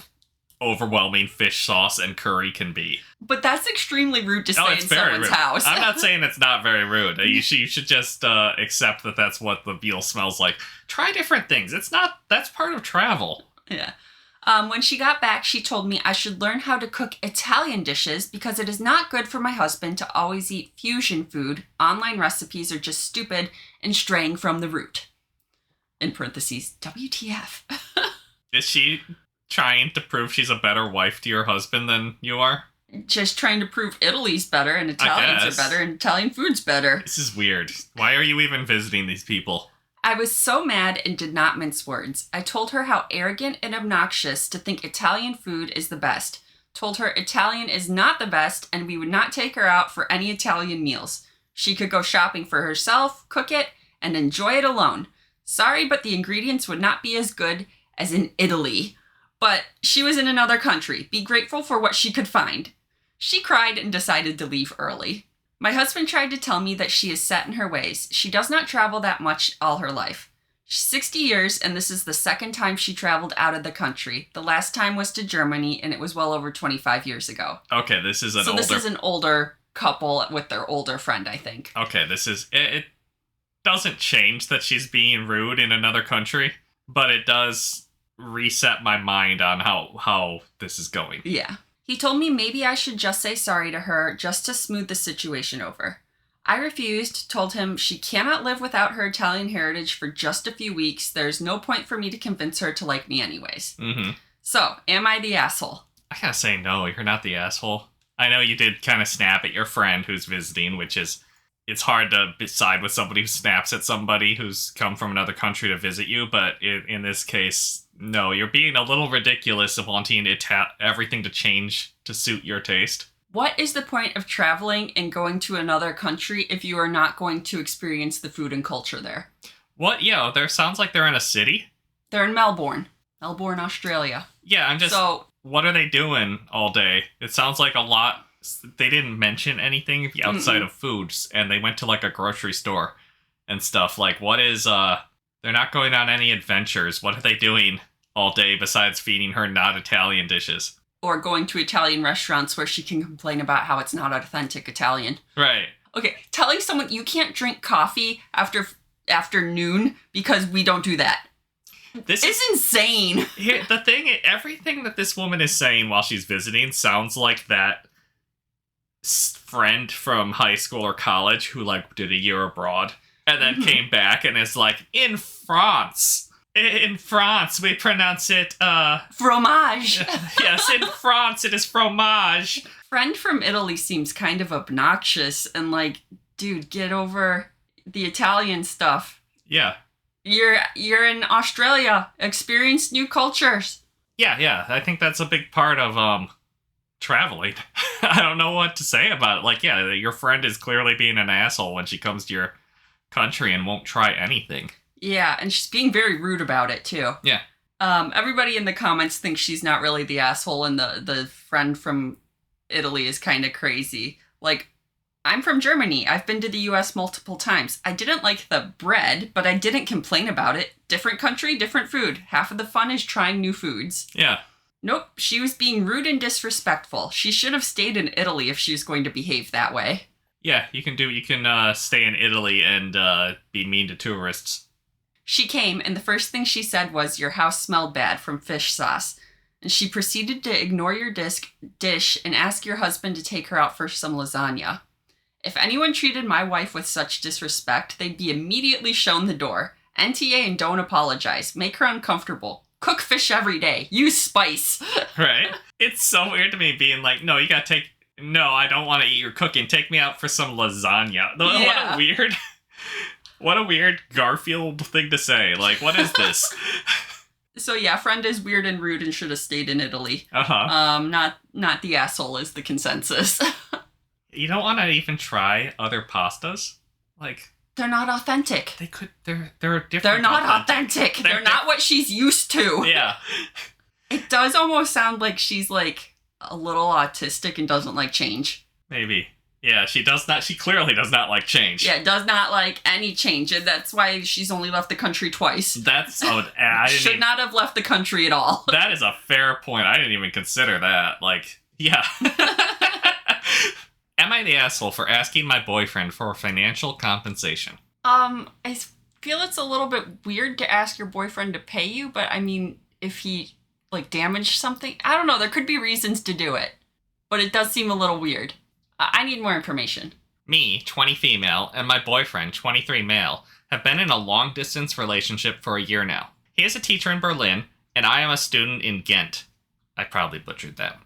overwhelming fish sauce and curry can be. But that's extremely rude to say in It's very someone's rude. house. I'm not saying it's not very rude. You should just accept that that's what the meal smells like. Try different things. That's part of travel. Yeah. When she got back, she told me I should learn how to cook Italian dishes because it is not good for my husband to always eat fusion food. Online recipes are just stupid and straying from the root. In parentheses, WTF. Is she trying to prove she's a better wife to your husband than you are? Just trying to prove Italy's better and Italians are better and Italian food's better. This is weird. Why are you even visiting these people? I was so mad and did not mince words. I told her how arrogant and obnoxious to think Italian food is the best. Told her Italian is not the best and we would not take her out for any Italian meals. She could go shopping for herself, cook it, and enjoy it alone. Sorry, but the ingredients would not be as good as in Italy. But she was in another country. Be grateful for what she could find. She cried and decided to leave early. My husband tried to tell me that she is set in her ways. She does not travel that much all her life. She's 60 years, and this is the second time she traveled out of the country. The last time was to Germany, and it was well over 25 years ago. Okay, this is this is an older couple with their older friend, I think. Okay, it doesn't change that she's being rude in another country, but it does reset my mind on how this is going. Yeah. He told me maybe I should just say sorry to her just to smooth the situation over. I refused, told him she cannot live without her Italian heritage for just a few weeks. There's no point for me to convince her to like me anyways. Mm-hmm. So, am I the asshole? I gotta say no, you're not the asshole. I know you did kind of snap at your friend who's visiting, which is it's hard to side with somebody who snaps at somebody who's come from another country to visit you, but in this case, no, you're being a little ridiculous of wanting everything to change to suit your taste. What is the point of traveling and going to another country if you are not going to experience the food and culture there? What? Yeah, there sounds like they're in a city. They're in Melbourne, Australia. Yeah, I'm just... So, what are they doing all day? It sounds like a lot... They didn't mention anything outside of foods, and they went to, like, a grocery store and stuff. Like, what is, They're not going on any adventures. What are they doing all day besides feeding her not Italian dishes? or going to Italian restaurants where she can complain about how it's not authentic Italian. Right. Okay, telling someone you can't drink coffee after noon because we don't do that. This is insane. Here, the thing, everything that this woman is saying while she's visiting sounds like that friend from high school or college who, like, did a year abroad and then came back and is like, in France, we pronounce it, fromage. Yes, in France, it is fromage. Friend from Italy seems kind of obnoxious and like, dude, get over the Italian stuff. Yeah. You're in Australia. Experience new cultures. Yeah. I think that's a big part of, traveling. I don't know what to say about it. Like, yeah, your friend is clearly being an asshole when she comes to your country and won't try anything. Yeah, and she's being very rude about it, too. Yeah. Everybody in the comments thinks she's not really the asshole, and the friend from Italy is kind of crazy. Like, I'm from Germany. I've been to the US multiple times. I didn't like the bread, but I didn't complain about it. Different country, different food. Half of the fun is trying new foods. Yeah. Nope, she was being rude and disrespectful. She should have stayed in Italy if she was going to behave that way. Yeah, you can stay in Italy and be mean to tourists. She came, and the first thing she said was, "Your house smelled bad from fish sauce." And she proceeded to ignore your dish and ask your husband to take her out for some lasagna. If anyone treated my wife with such disrespect, they'd be immediately shown the door. NTA and don't apologize. Make her uncomfortable. Cook fish every day. Use spice. Right? It's so weird to me being like, no, I don't want to eat your cooking. Take me out for some lasagna. Yeah. What a weird Garfield thing to say. Like, what is this? So yeah, friend is weird and rude and should have stayed in Italy. Uh-huh. Not the asshole is the consensus. You don't want to even try other pastas? Like, they're not authentic. They're different. They're not authentic. They're not what she's used to. Yeah. It does almost sound like she's like a little autistic and doesn't like change. Maybe. Yeah, she clearly does not like change. Yeah, does not like any change, and that's why she's only left the country twice. Should not have left the country at all. That is a fair point. I didn't even consider that. Like, yeah. Am I the asshole for asking my boyfriend for financial compensation? I feel it's a little bit weird to ask your boyfriend to pay you, but I mean, if he, like, damaged something, I don't know, there could be reasons to do it. But it does seem a little weird. I need more information. Me, 20 female, and my boyfriend, 23 male, have been in a long-distance relationship for a year now. He is a teacher in Berlin, and I am a student in Ghent. I probably butchered that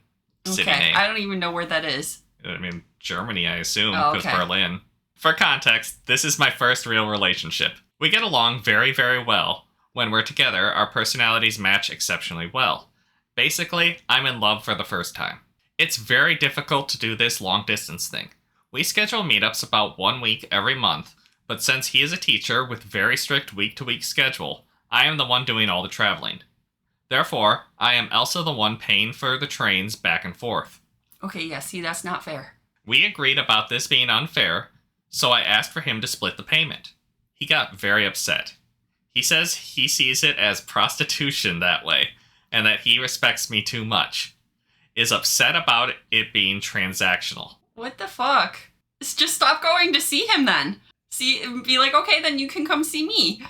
city name. I don't even know where that is. I mean, Germany, I assume, Oh, because okay. Berlin. For context, this is my first real relationship. We get along very, very well. When we're together, our personalities match exceptionally well. Basically, I'm in love for the first time. It's very difficult to do this long-distance thing. We schedule meetups about 1 week every month, but since he is a teacher with very strict week-to-week schedule, I am the one doing all the traveling. Therefore, I am also the one paying for the trains back and forth. Okay, yeah, see, that's not fair. We agreed about this being unfair, so I asked for him to split the payment. He got very upset. He says he sees it as prostitution that way, and that he respects me too much. Is upset about it being transactional. What the fuck? Just stop going to see him then. Be like, okay, then you can come see me.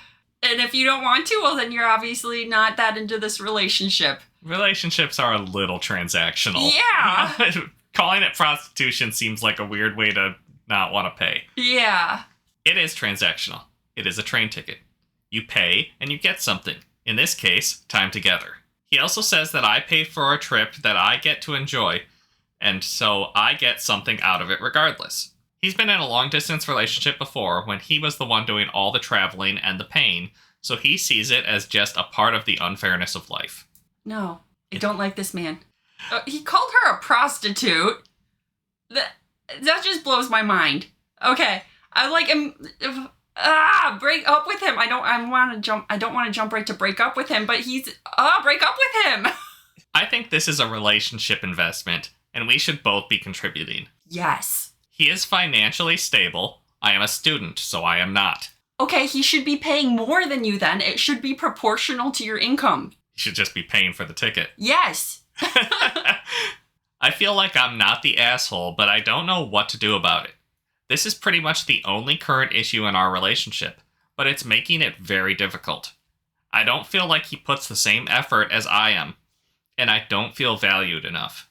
And if you don't want to, well, then you're obviously not that into this relationship. Relationships are a little transactional. Yeah. Calling it prostitution seems like a weird way to not want to pay. Yeah. It is transactional. It is a train ticket. You pay and you get something. In this case, time together. He also says that I pay for a trip that I get to enjoy, and so I get something out of it regardless. He's been in a long-distance relationship before when he was the one doing all the traveling and the paying, so he sees it as just a part of the unfairness of life. No, I don't like this man. He called her a prostitute. That just blows my mind. Okay, I like him. Break up with him. I don't want to jump right to break up with him, but break up with him. I think this is a relationship investment, and we should both be contributing. Yes. He is financially stable. I am a student, so I am not. Okay, he should be paying more than you then. It should be proportional to your income. He should just be paying for the ticket. Yes. I feel like I'm not the asshole, but I don't know what to do about it. This is pretty much the only current issue in our relationship, but it's making it very difficult. I don't feel like he puts the same effort as I am, and I don't feel valued enough.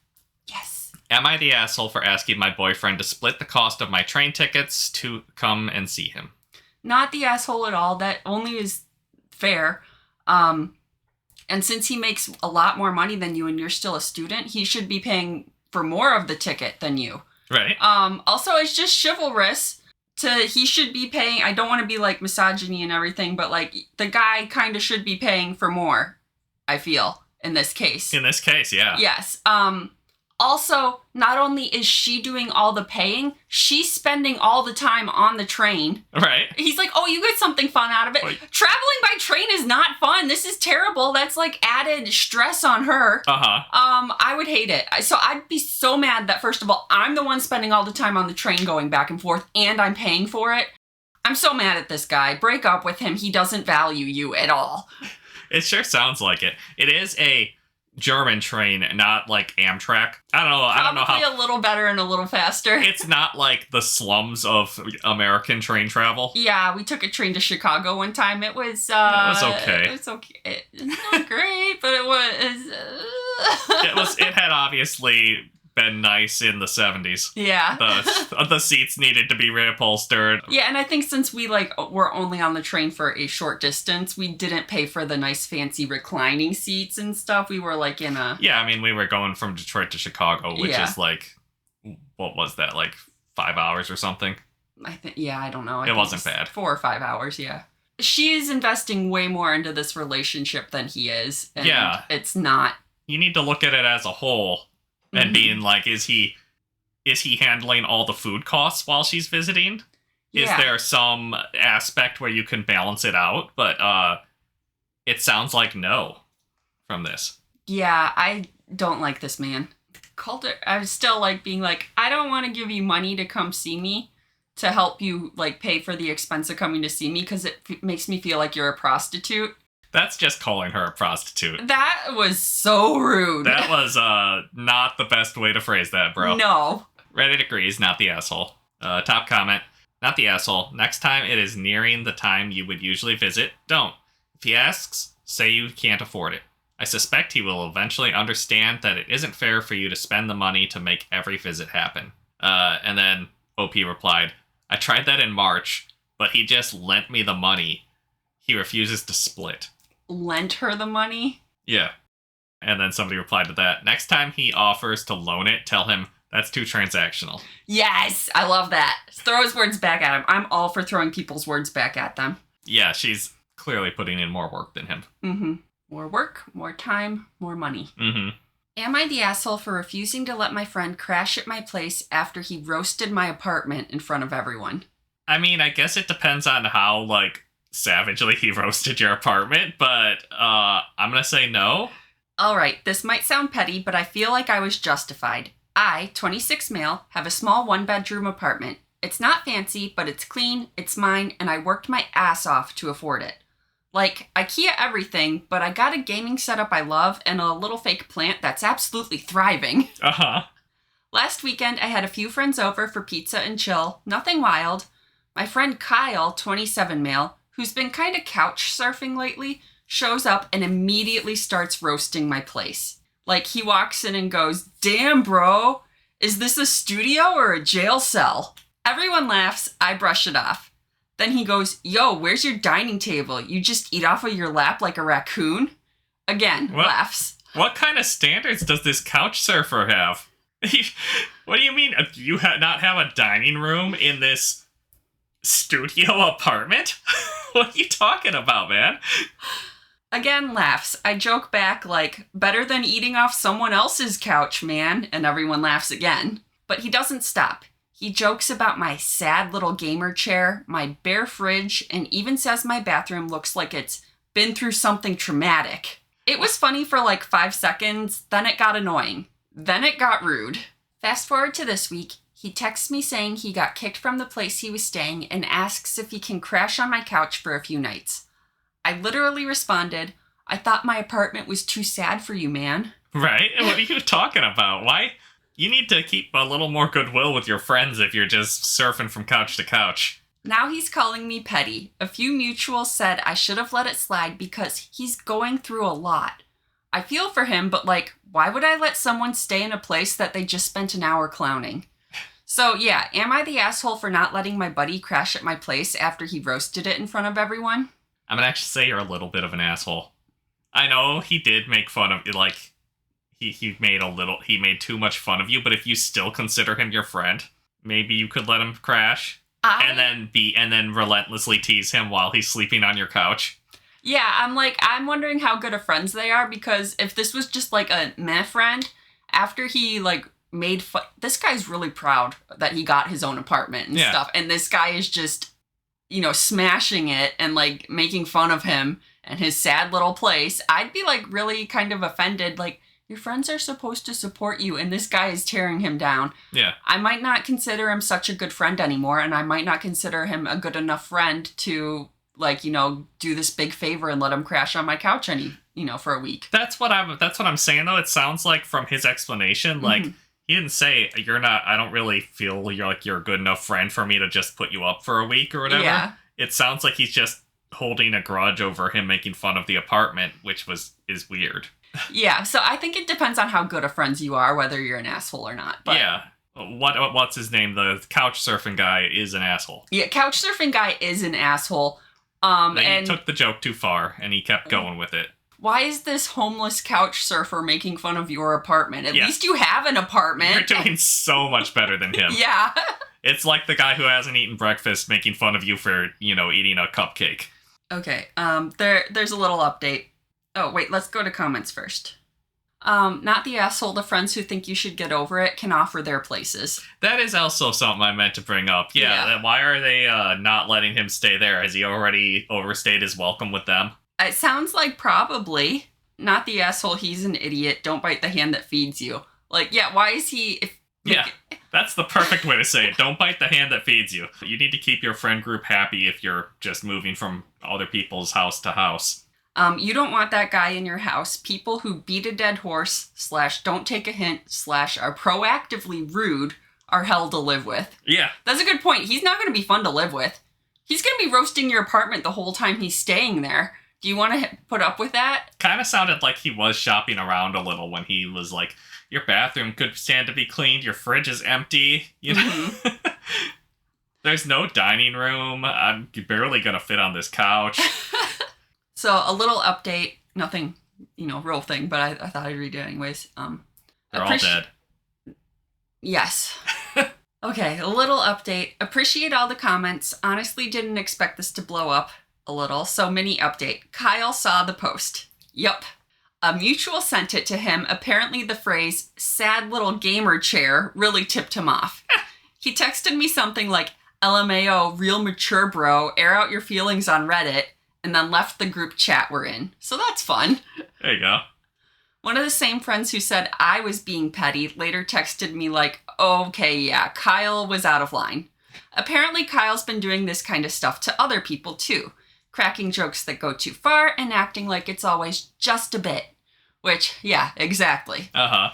Yes. Am I the asshole for asking my boyfriend to split the cost of my train tickets to come and see him? Not the asshole at all. That only is fair. And since he makes a lot more money than you and you're still a student, he should be paying for more of the ticket than you. Right. Also, it's just chivalrous he should be paying. I don't want to be like misogyny and everything, but like the guy kind of should be paying for more, I feel, in this case. In this case, yeah. Yes. Also, not only is she doing all the paying, she's spending all the time on the train. Right. He's like, oh, you get something fun out of it. Wait. Traveling by train is not fun. This is terrible. That's like added stress on her. Uh-huh. I would hate it. So I'd be so mad that, first of all, I'm the one spending all the time on the train going back and forth, and I'm paying for it. I'm so mad at this guy. Break up with him. He doesn't value you at all. It sure sounds like it. It is a German train, not like Amtrak. I don't know how. Probably a little better and a little faster. It's not like the slums of American train travel. Yeah, we took a train to Chicago one time. It was okay. It was okay. It's not great, but it was. It had obviously been nice in the 70s. Yeah. The seats needed to be reupholstered. Yeah, and I think since we were only on the train for a short distance, we didn't pay for the nice fancy reclining seats and stuff. We were like in a... Yeah, I mean, we were going from Detroit to Chicago, which is like, what was that, like 5 hours or something? I don't know. It wasn't bad. 4 or 5 hours, yeah. She is investing way more into this relationship than he is. And yeah. It's not... You need to look at it as a whole. And being like, is he handling all the food costs while she's visiting? Yeah. Is there some aspect where you can balance it out? But it sounds like no from this. Yeah, I don't like this man. I was still like being like, I don't want to give you money to come see me to help you like pay for the expense of coming to see me because it makes me feel like you're a prostitute. That's just calling her a prostitute. That was so rude. That was not the best way to phrase that, bro. No. Reddit agrees, not the asshole. Top comment, not the asshole. Next time it is nearing the time you would usually visit, don't. If he asks, say you can't afford it. I suspect he will eventually understand that it isn't fair for you to spend the money to make every visit happen. And then OP replied, I tried that in March, but he just lent me the money. He refuses to split. Lent her the money? Yeah. And then somebody replied to that. Next time he offers to loan it, tell him that's too transactional. Yes, I love that. Throw his words back at him. I'm all for throwing people's words back at them. Yeah, she's clearly putting in more work than him. Mm-hmm. More work, more time, more money. Mm-hmm. Am I the asshole for refusing to let my friend crash at my place after he roasted my apartment in front of everyone? I mean, I guess it depends on how, like, savagely he roasted your apartment, but I'm gonna say no. Alright, this might sound petty, but I feel like I was justified. I, 26 male, have a small 1-bedroom apartment. It's not fancy, but it's clean, it's mine, and I worked my ass off to afford it. Like, IKEA everything, but I got a gaming setup I love and a little fake plant that's absolutely thriving. Uh-huh. Last weekend, I had a few friends over for pizza and chill. Nothing wild. My friend Kyle, 27 male, who's been kind of couch surfing lately, shows up and immediately starts roasting my place. Like, he walks in and goes, damn, bro, is this a studio or a jail cell? Everyone laughs, I brush it off. Then he goes, yo, where's your dining table? You just eat off of your lap like a raccoon? Again, laughs. What kind of standards does this couch surfer have? What do you mean? You not have a dining room in this studio apartment? What are you talking about, man? Again, laughs. I joke back like, better than eating off someone else's couch, man. And everyone laughs again. But he doesn't stop. He jokes about my sad little gamer chair, my bare fridge, and even says my bathroom looks like it's been through something traumatic. It was funny for like 5 seconds, then it got annoying. Then it got rude. Fast forward to this week, he texts me saying he got kicked from the place he was staying and asks if he can crash on my couch for a few nights. I literally responded, I thought my apartment was too sad for you, man. Right? What are you talking about? Why? You need to keep a little more goodwill with your friends if you're just surfing from couch to couch. Now he's calling me petty. A few mutuals said I should have let it slide because he's going through a lot. I feel for him, but like, why would I let someone stay in a place that they just spent an hour clowning? So yeah, am I the asshole for not letting my buddy crash at my place after he roasted it in front of everyone? I'm gonna actually say you're a little bit of an asshole. I know he did make fun of, like, he made too much fun of you, but if you still consider him your friend, maybe you could let him crash and then relentlessly tease him while he's sleeping on your couch. Yeah, I'm wondering how good of friends they are, because if this was just like a meh friend, after he like made fun, this guy's really proud that he got his own apartment and stuff, and this guy is just, smashing it and like making fun of him and his sad little place. I'd be like really kind of offended, like, your friends are supposed to support you and this guy is tearing him down. Yeah. I might not consider him such a good friend anymore, and I might not consider him a good enough friend to like, do this big favor and let him crash on my couch for a week. That's what I'm saying though. It sounds like from his explanation, like, he didn't say I don't really feel you're a good enough friend for me to just put you up for a week or whatever. Yeah. It sounds like he's just holding a grudge over him making fun of the apartment, which is weird. Yeah, so I think it depends on how good of friends you are, whether you're an asshole or not. But yeah. What's his name? The couch surfing guy is an asshole. Yeah, couch surfing guy is an asshole. He took the joke too far, and he kept going with it. Why is this homeless couch surfer making fun of your apartment? At least you have an apartment. You're doing so much better than him. Yeah. It's like the guy who hasn't eaten breakfast making fun of you for, eating a cupcake. Okay, there's a little update. Oh, wait, let's go to comments first. Not the asshole, the friends who think you should get over it can offer their places. That is also something I meant to bring up. Yeah. Why are they not letting him stay there? Has he already overstayed his welcome with them? It sounds like probably. Not the asshole, he's an idiot. Don't bite the hand that feeds you. Like, yeah, why is he... That's the perfect way to say it. Don't bite the hand that feeds you. You need to keep your friend group happy if you're just moving from other people's house to house. You don't want that guy in your house. People who beat a dead horse / don't take a hint / are proactively rude are hell to live with. Yeah. That's a good point. He's not going to be fun to live with. He's going to be roasting your apartment the whole time he's staying there. Do you want to put up with that? Kind of sounded like he was shopping around a little when he was like, your bathroom could stand to be cleaned, your fridge is empty, Mm-hmm. There's no dining room, I'm barely gonna fit on this couch. So, a little update, nothing, real thing, but I thought I'd read it anyways. They're all dead. Yes. Okay, a little update. Appreciate all the comments. Honestly didn't expect this to blow up a little, so mini update. Kyle saw the post. Yup. A mutual sent it to him. Apparently the phrase, sad little gamer chair, really tipped him off. He texted me something like, LMAO, real mature bro, air out your feelings on Reddit, and then left the group chat we're in. So that's fun. There you go. One of the same friends who said I was being petty later texted me like, okay, yeah, Kyle was out of line. Apparently Kyle's been doing this kind of stuff to other people too. Cracking jokes that go too far and acting like it's always just a bit. Which, yeah, exactly. Uh-huh.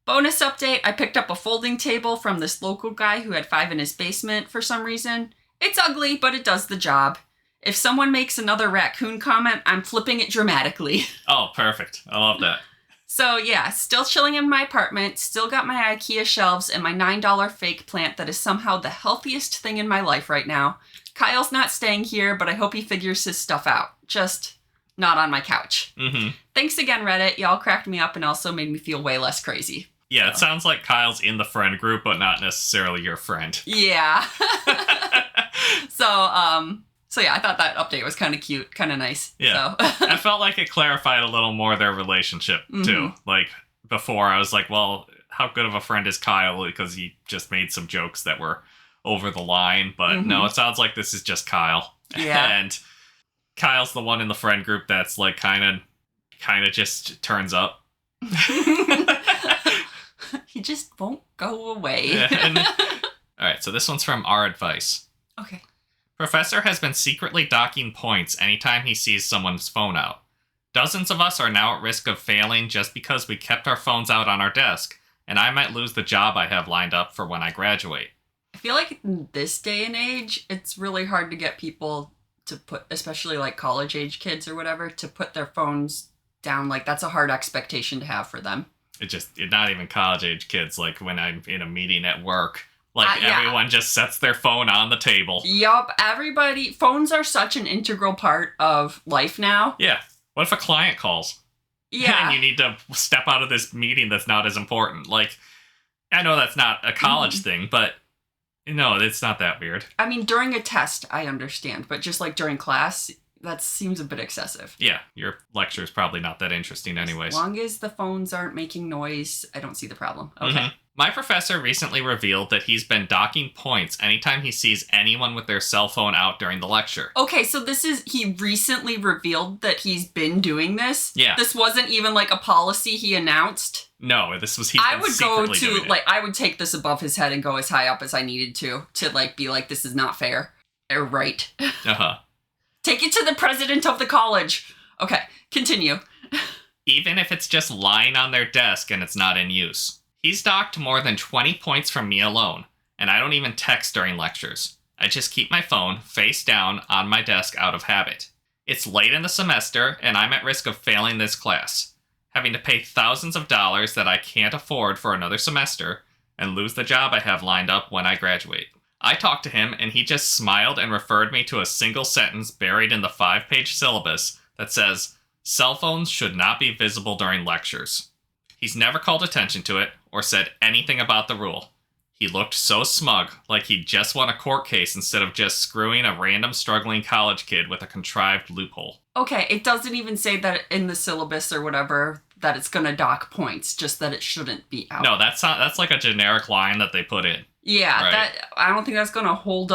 Bonus update, I picked up a folding table from this local guy who had 5 in his basement for some reason. It's ugly, but it does the job. If someone makes another raccoon comment, I'm flipping it dramatically. Oh, perfect. I love that. So yeah, still chilling in my apartment, still got my IKEA shelves and my $9 fake plant that is somehow the healthiest thing in my life right now. Kyle's not staying here, but I hope he figures his stuff out. Just not on my couch. Mm-hmm. Thanks again, Reddit. Y'all cracked me up and also made me feel way less crazy. Yeah, it sounds like Kyle's in the friend group, but not necessarily your friend. Yeah. So yeah, I thought that update was kind of cute, kind of nice. Yeah. So. I felt like it clarified a little more their relationship, too. Like, before, I was like, well, how good of a friend is Kyle? Because he just made some jokes that were over the line. But no, it sounds like this is just Kyle. Yeah. And Kyle's the one in the friend group that's, like, kind of just turns up. He just won't go away. Yeah, all right, so this one's from Our Advice. Okay. Professor has been secretly docking points anytime he sees someone's phone out. Dozens of us are now at risk of failing just because we kept our phones out on our desk, and I might lose the job I have lined up for when I graduate. I feel like in this day and age, it's really hard to get people to put, especially like college age kids or whatever, to put their phones down. Like, that's a hard expectation to have for them. It's not even college age kids. Like, when I'm in a meeting at work, like, yeah. everyone just sets their phone on the table. Yup, everybody. Phones are such an integral part of life now. Yeah. What if a client calls? Yeah. And you need to step out of this meeting that's not as important. Like, I know that's not a college thing, but no, it's not that weird. I mean, during a test, I understand. But just like during class, that seems a bit excessive. Yeah, your lecture is probably not that interesting anyways. As long as the phones aren't making noise, I don't see the problem. Okay. My professor recently revealed that he's been docking points anytime he sees anyone with their cell phone out during the lecture. Okay, so he recently revealed that he's been doing this? Yeah. This wasn't even like a policy he announced? No, this was I would take this above his head and go as high up as I needed to like be like, this is not fair. Or right. Take it to the president of the college. Okay, continue. Even if it's just lying on their desk and it's not in use. He's docked more than 20 points from me alone, and I don't even text during lectures. I just keep my phone face down on my desk out of habit. It's late in the semester, and I'm at risk of failing this class, having to pay thousands of dollars that I can't afford for another semester, and lose the job I have lined up when I graduate. I talked to him, and he just smiled and referred me to a single sentence buried in the 5-page syllabus that says, cell phones should not be visible during lectures. He's never called attention to it or said anything about the rule. He looked so smug, like he'd just won a court case instead of just screwing a random struggling college kid with a contrived loophole. Okay, it doesn't even say that in the syllabus or whatever that it's going to dock points, just that it shouldn't be out. No, that's like a generic line that they put in. Yeah, right? I don't think that's going to hold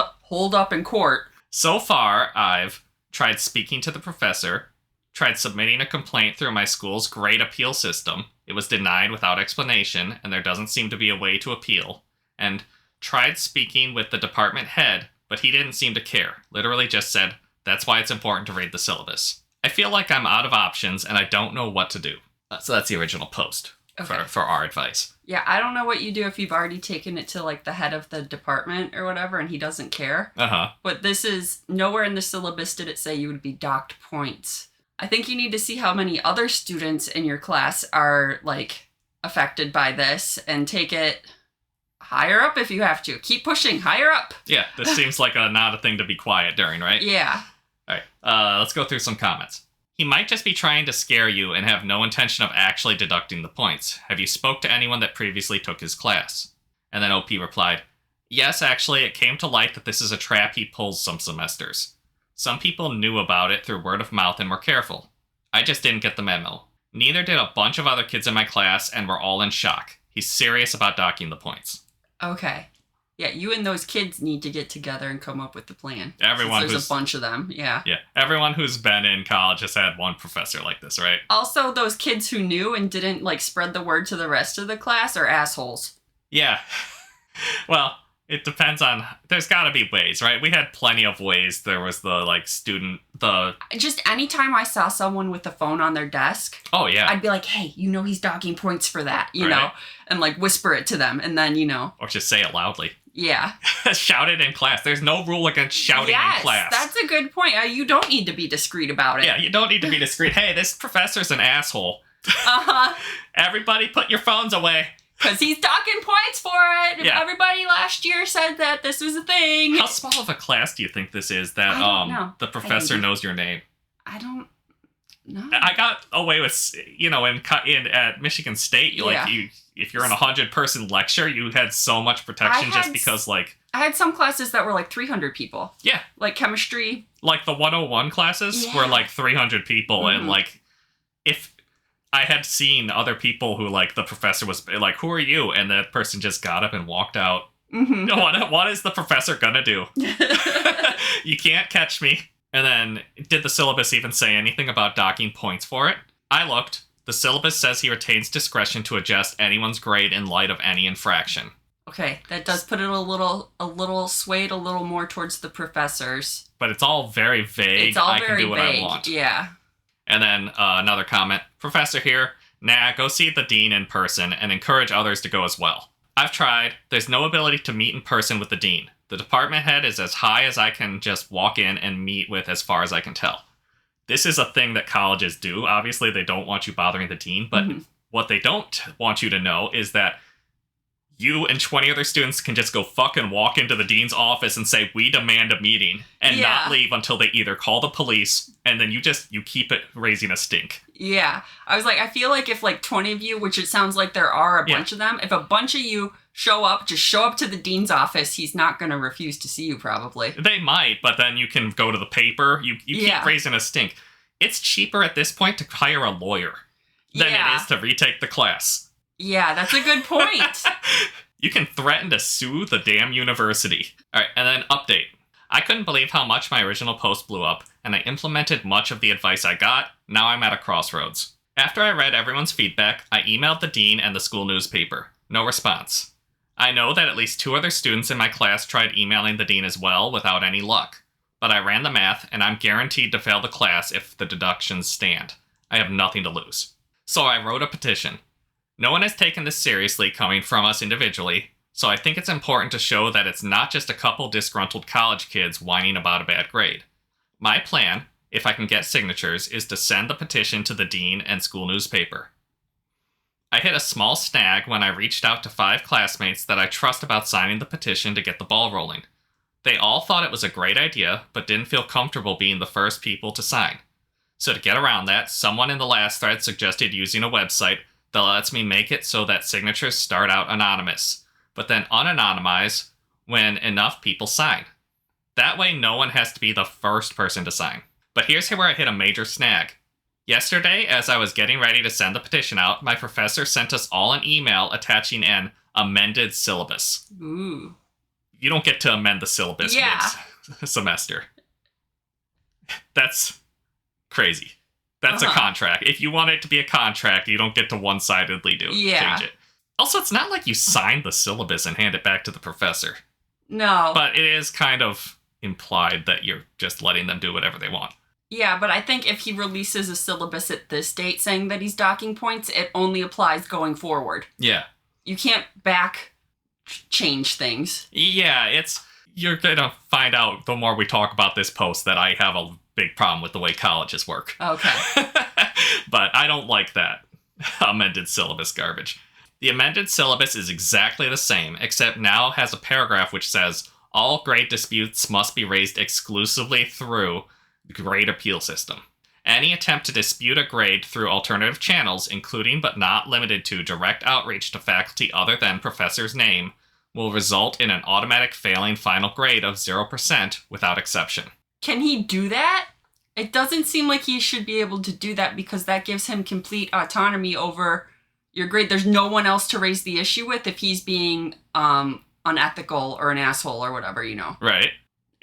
up in court. So far, I've tried speaking to the professor, tried submitting a complaint through my school's grade appeal system. It was denied without explanation, and there doesn't seem to be a way to appeal. And tried speaking with the department head, but he didn't seem to care. Literally just said, that's why it's important to read the syllabus. I feel like I'm out of options, and I don't know what to do. So that's the original post for Our Advice. Yeah, I don't know what you do if you've already taken it to like the head of the department or whatever, and he doesn't care. But this is, nowhere in the syllabus did it say you would be docked points. I think you need to see how many other students in your class are, like, affected by this and take it higher up if you have to. Keep pushing, higher up. Yeah, this seems like not a thing to be quiet during, right? Yeah. All right, let's go through some comments. He might just be trying to scare you and have no intention of actually deducting the points. Have you spoke to anyone that previously took his class? And then OP replied, yes, actually, it came to light that this is a trap he pulls some semesters. Some people knew about it through word of mouth and were careful. I just didn't get the memo. Neither did a bunch of other kids in my class, and we're all in shock. He's serious about docking the points. Okay. Yeah, you and those kids need to get together and come up with the plan. There's a bunch of them, yeah. Yeah, everyone who's been in college has had one professor like this, right? Also, those kids who knew and didn't, like, spread the word to the rest of the class are assholes. Yeah. Well, it depends on, there's got to be ways, right? We had plenty of ways. There was just anytime I saw someone with a phone on their desk. Oh, yeah. I'd be like, hey, he's docking points for that, you know? And, like, whisper it to them, and then, Or just say it loudly. Yeah. Shout it in class. There's no rule against shouting in class. That's a good point. You don't need to be discreet about it. Yeah, you don't need to be discreet. Hey, this professor's an asshole. Uh-huh. Everybody put your phones away. Because he's docking points for it. Yeah. Everybody last year said that this was a thing. How small of a class do you think this is that the professor knows your name? No. I got away with, at Michigan State, if you're in a 100-person lecture, you had so much protection just because, like... I had some classes that were like 300 people. Yeah. Like chemistry. Like the 101 classes were like 300 people, and like, if I had seen other people who, like, the professor was like, who are you? And that person just got up and walked out. What is the professor gonna do? You can't catch me. And then, did the syllabus even say anything about docking points for it? I looked. The syllabus says he retains discretion to adjust anyone's grade in light of any infraction. Okay, that does put it a little swayed a little more towards the professors. But it's all very vague. It's all I very can do what vague. I want. Yeah. And then another comment. Professor here, go see the dean in person and encourage others to go as well. I've tried. There's no ability to meet in person with the dean. The department head is as high as I can just walk in and meet with as far as I can tell. This is a thing that colleges do. Obviously, they don't want you bothering the dean, but what they don't want you to know is that you and 20 other students can just go fucking walk into the dean's office and say, we demand a meeting, and not leave until they either call the police, and then you keep it raising a stink. Yeah. I was like, I feel like if like 20 of you, which it sounds like there are a bunch of them, if a bunch of you show up to the dean's office, he's not going to refuse to see you probably. They might, but then you can go to the paper. You keep raising a stink. It's cheaper at this point to hire a lawyer than it is to retake the class. Yeah, that's a good point. You can threaten to sue the damn university. All right, and then update. I couldn't believe how much my original post blew up, and I implemented much of the advice I got. Now I'm at a crossroads. After I read everyone's feedback, I emailed the dean and the school newspaper. No response. I know that at least 2 other students in my class tried emailing the dean as well without any luck. But I ran the math, and I'm guaranteed to fail the class if the deductions stand. I have nothing to lose. So I wrote a petition. No one has taken this seriously coming from us individually, so I think it's important to show that it's not just a couple disgruntled college kids whining about a bad grade. My plan, if I can get signatures, is to send the petition to the dean and school newspaper. I hit a small snag when I reached out to 5 classmates that I trust about signing the petition to get the ball rolling. They all thought it was a great idea, but didn't feel comfortable being the first people to sign. So to get around that, someone in the last thread suggested using a website that lets me make it so that signatures start out anonymous, but then unanonymize when enough people sign. That way no one has to be the first person to sign. But here's where I hit a major snag. Yesterday, as I was getting ready to send the petition out, my professor sent us all an email attaching an amended syllabus. Ooh. You don't get to amend the syllabus mid-semester. That's crazy. That's a contract. If you want it to be a contract, you don't get to one-sidedly change it. Also, it's not like you sign the syllabus and hand it back to the professor. No. But it is kind of implied that you're just letting them do whatever they want. Yeah, but I think if he releases a syllabus at this date saying that he's docking points, it only applies going forward. Yeah. You can't change things. Yeah, you're going to find out the more we talk about this post that I have a big problem with the way colleges work. Okay. But I don't like that amended syllabus garbage. The amended syllabus is exactly the same, except now has a paragraph which says, all grade disputes must be raised exclusively through the grade appeal system. Any attempt to dispute a grade through alternative channels, including but not limited to direct outreach to faculty other than professor's name, will result in an automatic failing final grade of 0% without exception. Can he do that? It doesn't seem like he should be able to do that because that gives him complete autonomy over your grade. There's no one else to raise the issue with if he's being unethical or an asshole or whatever, Right.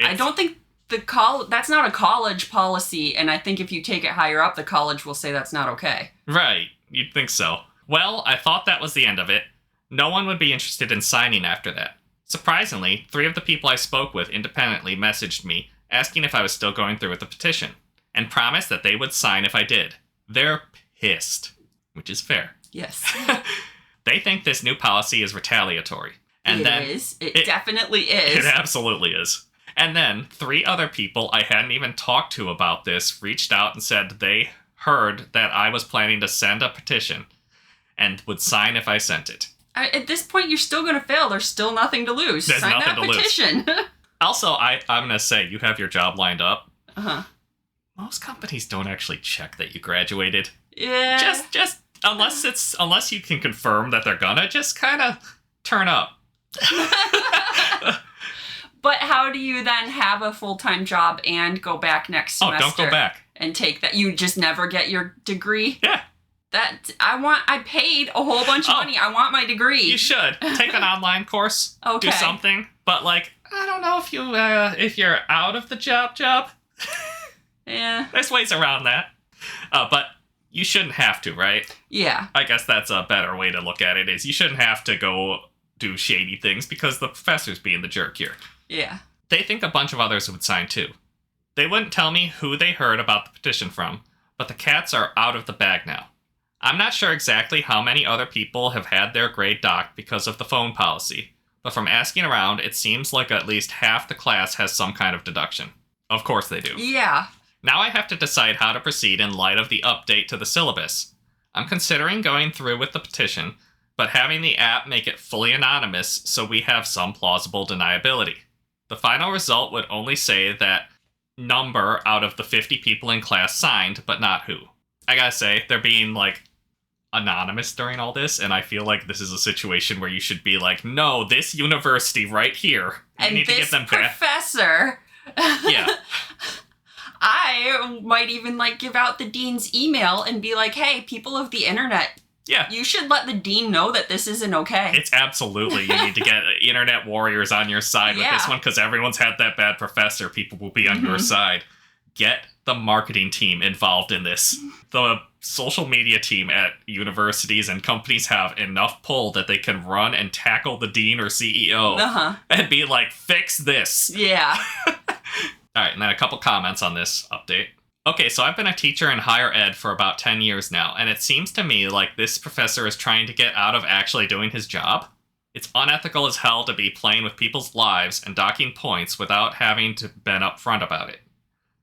I don't think that's not a college policy, and I think if you take it higher up, the college will say that's not okay. Right. You'd think so. Well, I thought that was the end of it. No one would be interested in signing after that. Surprisingly, 3 of the people I spoke with independently messaged me, asking if I was still going through with the petition, and promised that they would sign if I did. They're pissed, which is fair. Yes. They think this new policy is retaliatory. And It definitely is. It absolutely is. And then 3 other people I hadn't even talked to about this reached out and said they heard that I was planning to send a petition and would sign if I sent it. At this point, you're still going to fail. There's still nothing to lose. There's sign nothing that petition. Also, I'm going to say, you have your job lined up. Uh-huh. most companies don't actually check that you graduated. Yeah. Just unless you can confirm that they're gonna just kind of turn up. But how do you then have a full-time job and go back next semester? Oh, don't go back. And take that. You just never get your degree? Yeah. I paid a whole bunch of money. I want my degree. You should. Take an online course. Okay. Do something. But, like, I don't know if you're out of the job. Yeah. There's ways around that. But you shouldn't have to, right? Yeah. I guess that's a better way to look at it, is you shouldn't have to go do shady things because the professor's being the jerk here. Yeah. They think a bunch of others would sign too. They wouldn't tell me who they heard about the petition from, but the cats are out of the bag now. I'm not sure exactly how many other people have had their grade docked because of the phone policy, but from asking around, it seems like at least half the class has some kind of deduction. Of course they do. Yeah. Now I have to decide how to proceed in light of the update to the syllabus. I'm considering going through with the petition, but having the app make it fully anonymous so we have some plausible deniability. The final result would only say that number out of the 50 people in class signed, but not who. I gotta say, they're being, like, anonymous during all this, and I feel like this is a situation where you should be like, no, this university right here, you need to get them back. Professor. Yeah. I might even, like, give out the dean's email and be like, hey, people of the internet, Yeah. you should let the dean know that this isn't okay. It's absolutely, you need to get internet warriors on your side with this one, because everyone's had that bad professor. People will be on your side. Get the marketing team involved in this. The social media team at universities and companies have enough pull that they can run and tackle the dean or CEO and be like, fix this. Yeah. All right, and then a couple comments on this update. Okay, so I've been a teacher in higher ed for about 10 years now, and it seems to me like this professor is trying to get out of actually doing his job. It's unethical as hell to be playing with people's lives and docking points without having to been upfront about it.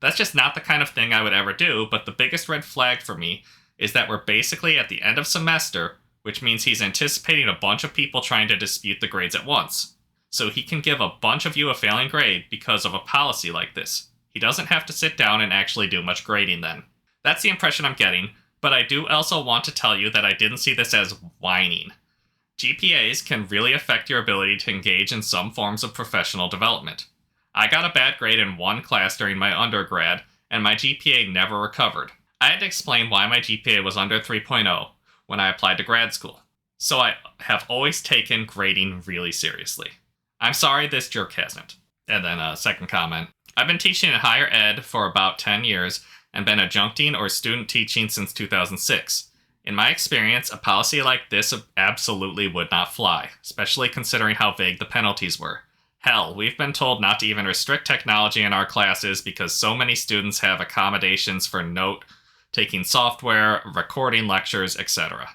That's just not the kind of thing I would ever do, but the biggest red flag for me is that we're basically at the end of semester, which means he's anticipating a bunch of people trying to dispute the grades at once. So he can give a bunch of you a failing grade because of a policy like this. He doesn't have to sit down and actually do much grading then. That's the impression I'm getting, but I do also want to tell you that I didn't see this as whining. GPAs can really affect your ability to engage in some forms of professional development. I got a bad grade in one class during my undergrad, and my GPA never recovered. I had to explain why my GPA was under 3.0 when I applied to grad school. So I have always taken grading really seriously. I'm sorry this jerk hasn't. And then a second comment. I've been teaching in higher ed for about 10 years and been adjuncting or student teaching since 2006. In my experience, a policy like this absolutely would not fly, especially considering how vague the penalties were. Hell, we've been told not to even restrict technology in our classes because so many students have accommodations for note-taking software, recording lectures, etc.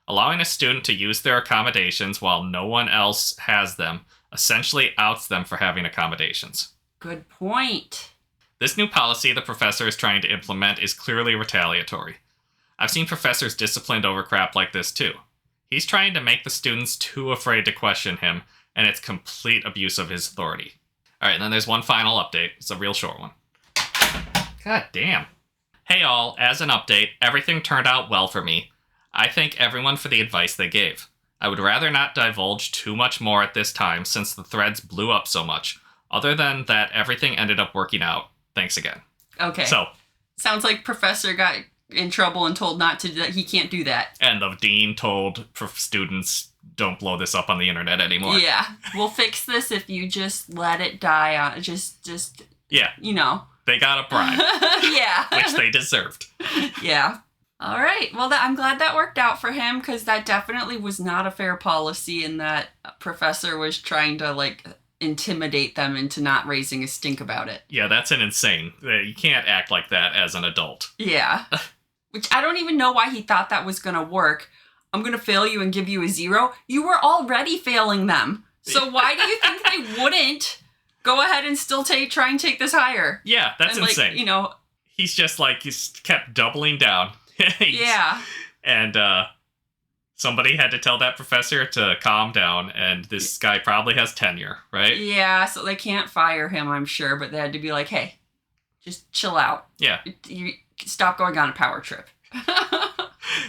Allowing a student to use their accommodations while no one else has them essentially outs them for having accommodations. Good point. This new policy the professor is trying to implement is clearly retaliatory. I've seen professors disciplined over crap like this too. He's trying to make the students too afraid to question him, and it's complete abuse of his authority. Alright, then there's one final update. It's a real short one. God damn. Hey all, as an update, everything turned out well for me. I thank everyone for the advice they gave. I would rather not divulge too much more at this time since the threads blew up so much. Other than that, everything ended up working out. Thanks again. Okay. So, sounds like Professor got in trouble and told not to, that he can't do that. And the dean told students, don't blow this up on the internet anymore. Yeah. We'll fix this if you just let it die on, just, yeah. You know. They got a bribe. Yeah. Which they deserved. Yeah. All right. Well, I'm glad that worked out for him, because that definitely was not a fair policy, and that professor was trying to, like, intimidate them into not raising a stink about it. Yeah, that's an insane. You can't act like that as an adult. Yeah. Which I don't even know why he thought that was going to work. I'm going to fail you and give you a 0. You were already failing them. So why do you think they wouldn't go ahead and still try and take this higher? Yeah, that's and, insane. Like, you know. He's just like, he's kept doubling down. Yeah. And somebody had to tell that professor to calm down, and this guy probably has tenure, right? Yeah, so they can't fire him, I'm sure, but they had to be like, hey, Just chill out. Yeah. You stop going on a power trip.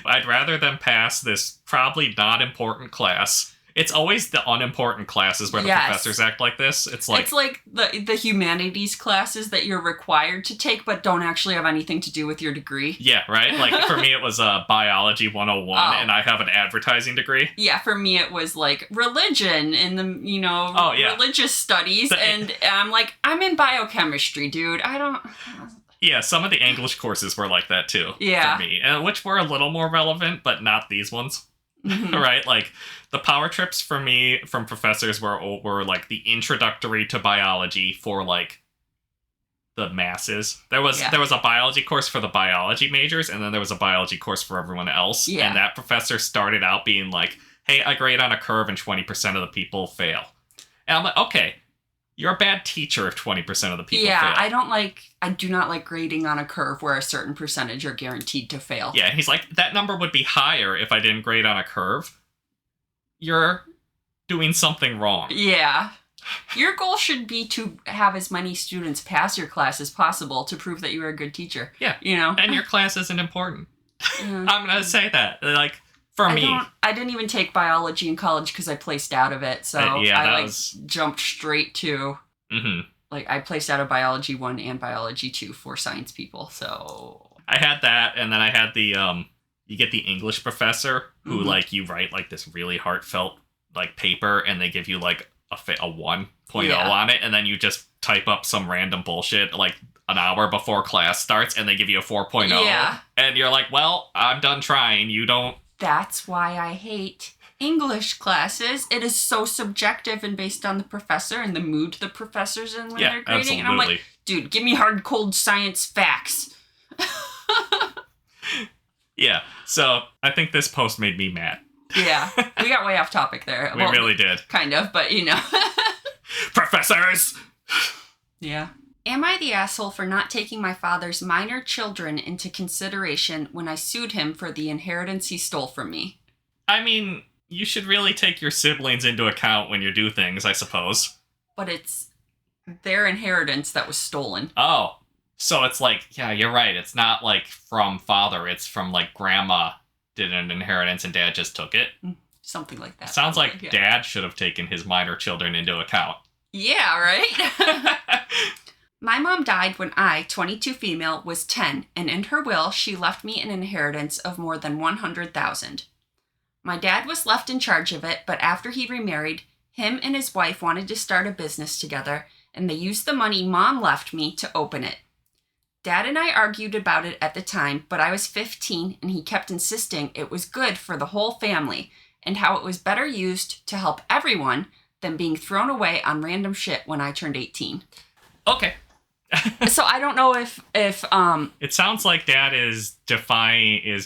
I'd rather them pass this probably not important class. It's always the unimportant classes where the professors act like this. It's like the humanities classes that you're required to take but don't actually have anything to do with your degree. Yeah, right? Like for me it was biology 101 and I have an advertising degree. Yeah, for me it was like religion and religious studies and I'm like, I'm in biochemistry, dude. I don't... Yeah, some of the English courses were like that too for me, which were a little more relevant, but not these ones. Right? Like the power trips for me from professors were like the introductory to biology for like the masses. There was a biology course for the biology majors, and then there was a biology course for everyone else. Yeah. And that professor started out being like, hey, I grade on a curve and 20% of the people fail. And I'm like, okay, you're a bad teacher if 20% of the people fail. Yeah, I do not like grading on a curve where a certain percentage are guaranteed to fail. Yeah, he's like, that number would be higher if I didn't grade on a curve. You're doing something wrong. Yeah. Your goal should be to have as many students pass your class as possible to prove that you are a good teacher. Yeah. You know? And your class isn't important. I'm going to say that. Like, for me. I didn't even take biology in college because I placed out of it. So I jumped straight to... Mm-hmm. Like, I placed out of biology 1 and biology 2 for science people, so... I had that, and then I had the, you get the English professor who, like, you write, like, this really heartfelt, like, paper, and they give you, like, a 1.0 on it, and then you just type up some random bullshit, like, an hour before class starts, and they give you a 4.0. Yeah. And you're like, well, I'm done trying, you don't... That's why I hate English classes. It is so subjective and based on the professor and the mood the professor's in when they're grading. Absolutely. And I'm like, dude, give me hard, cold science facts. Yeah, so I think this post made me mad. Yeah, we got way off topic there. We really did. Kind of, but you know. Professors! Yeah. Am I the asshole for not taking my father's minor children into consideration when I sued him for the inheritance he stole from me? I mean, you should really take your siblings into account when you do things, I suppose. But it's their inheritance that was stolen. Oh, so it's like, yeah, you're right. It's not like from father. It's from like grandma did an inheritance and dad just took it. Something like that. Sounds probably, like dad should have taken his minor children into account. Yeah, right? My mom died when I, 22 female, was 10, and in her will, she left me an inheritance of more than $100,000. My dad was left in charge of it, but after he remarried, him and his wife wanted to start a business together, and they used the money Mom left me to open it. Dad and I argued about it at the time, but I was 15, and he kept insisting it was good for the whole family, and how it was better used to help everyone than being thrown away on random shit when I turned 18. Okay. So I don't know if it sounds like dad is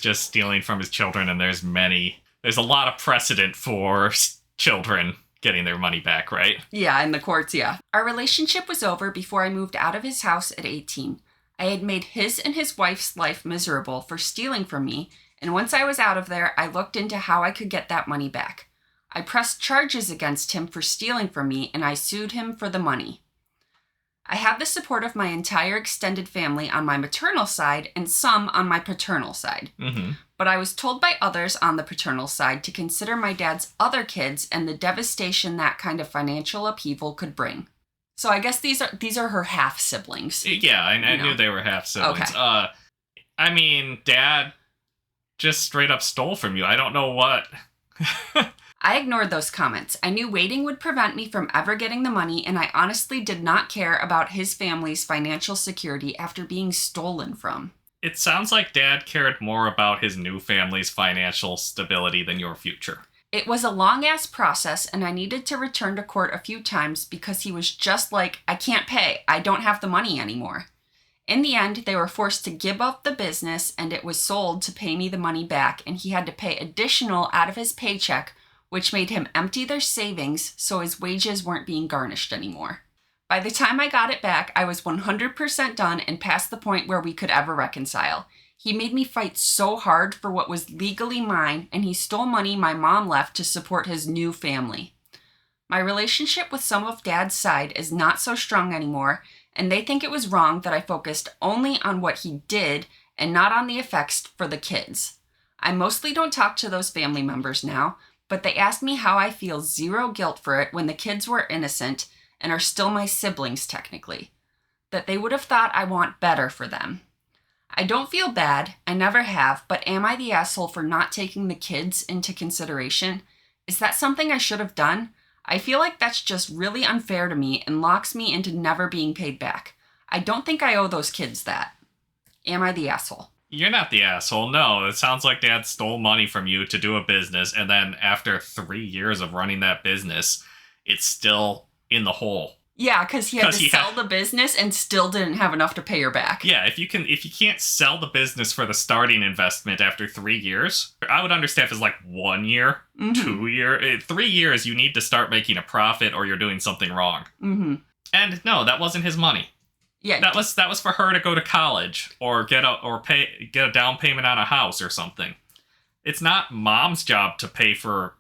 just stealing from his children, and there's a lot of precedent for children getting their money back, right? Yeah, in the courts, yeah. Our relationship was over before I moved out of his house at 18. I had made his and his wife's life miserable for stealing from me, and once I was out of there, I looked into how I could get that money back. I pressed charges against him for stealing from me, and I sued him for the money. I have the support of my entire extended family on my maternal side and some on my paternal side. Mm-hmm. But I was told by others on the paternal side to consider my dad's other kids and the devastation that kind of financial upheaval could bring. So I guess these are her half siblings. Yeah, I knew they were half siblings. Okay. I mean, dad just straight up stole from you. I don't know what. I ignored those comments. I knew waiting would prevent me from ever getting the money, and I honestly did not care about his family's financial security after being stolen from. It sounds like dad cared more about his new family's financial stability than your future. It was a long-ass process, and I needed to return to court a few times because he was just like, I can't pay. I don't have the money anymore. In the end, they were forced to give up the business, and it was sold to pay me the money back, and he had to pay additional out of his paycheck, which made him empty their savings so his wages weren't being garnished anymore. By the time I got it back, I was 100% done and past the point where we could ever reconcile. He made me fight so hard for what was legally mine, and he stole money my mom left to support his new family. My relationship with some of Dad's side is not so strong anymore, and they think it was wrong that I focused only on what he did and not on the effects for the kids. I mostly don't talk to those family members now, but they asked me how I feel zero guilt for it when the kids were innocent and are still my siblings technically. That they would have thought I want better for them. I don't feel bad, I never have, but am I the asshole for not taking the kids into consideration? Is that something I should have done? I feel like that's just really unfair to me and locks me into never being paid back. I don't think I owe those kids that. Am I the asshole? You're not the asshole. No, it sounds like Dad stole money from you to do a business, and then after 3 years of running that business, it's still in the hole. Yeah, because he had to sell the business and still didn't have enough to pay her back. Yeah, if you can't sell the business for the starting investment after 3 years, I would understand if it's like 1 year, 2 years, 3 years. You need to start making a profit, or you're doing something wrong. Mm-hmm. And no, that wasn't his money. Yeah, that was for her to go to college or get a down payment on a house or something. It's not Mom's job to pay for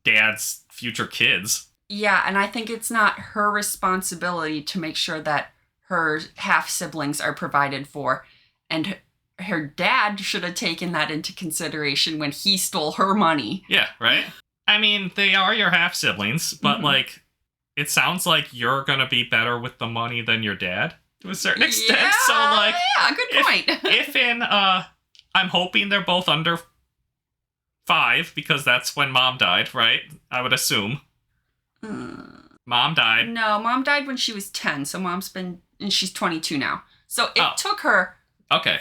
Dad's future kids. Yeah, and I think it's not her responsibility to make sure that her half-siblings are provided for. And her dad should have taken that into consideration when he stole her money. Yeah, right? I mean, they are your half-siblings, but, like, it sounds like you're going to be better with the money than your dad to a certain extent. Yeah, so, like... Yeah, good point. I'm hoping they're both under 5, because that's when Mom died, right? I would assume. Mom died. No, Mom died when she was 10, so and she's 22 now. So it took her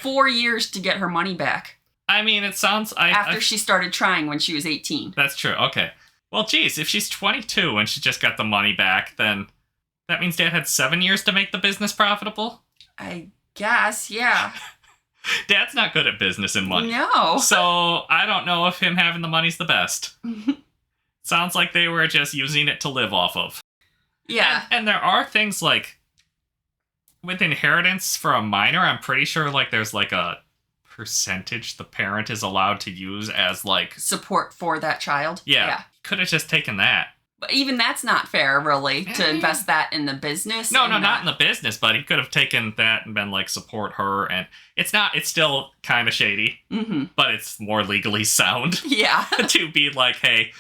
4 years to get her money back. I mean, it sounds... After she started trying when she was 18. That's true, okay. Well, geez, if she's 22 and she just got the money back, then that means Dad had 7 years to make the business profitable? I guess, yeah. Dad's not good at business and money. No. So I don't know if him having the money's the best. Sounds like they were just using it to live off of. Yeah. And there are things like, with inheritance for a minor, I'm pretty sure like there's like a percentage the parent is allowed to use as like... support for that child? Yeah. Could have just taken that. But even that's not fair, really, to invest that in the business. No, not in the business, but he could have taken that and been like, support her. And it's still kind of shady, but it's more legally sound. Yeah. To be like, hey...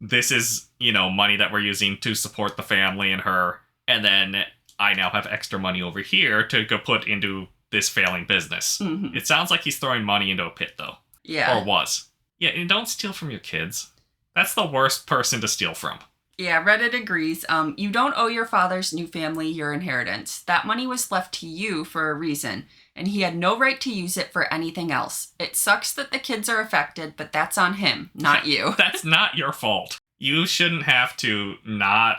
this is, money that we're using to support the family and her, and then I now have extra money over here to go put into this failing business. Mm-hmm. It sounds like he's throwing money into a pit, though. Yeah. Or was. Yeah, and don't steal from your kids. That's the worst person to steal from. Yeah, Reddit agrees. You don't owe your father's new family your inheritance. That money was left to you for a reason, and he had no right to use it for anything else. It sucks that the kids are affected, but that's on him, not you. That's not your fault. You shouldn't have to not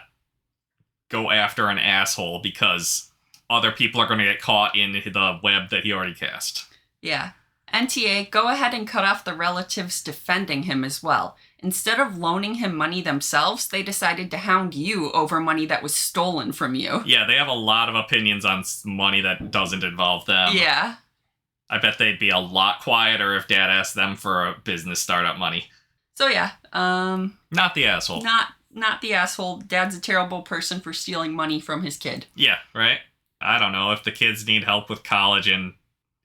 go after an asshole because other people are going to get caught in the web that he already cast. Yeah. NTA, go ahead and cut off the relatives defending him as well. Instead of loaning him money themselves, they decided to hound you over money that was stolen from you. Yeah, they have a lot of opinions on money that doesn't involve them. Yeah. I bet they'd be a lot quieter if Dad asked them for a business startup money. So yeah, not the asshole. Not the asshole. Dad's a terrible person for stealing money from his kid. Yeah, right? I don't know, if the kids need help with college in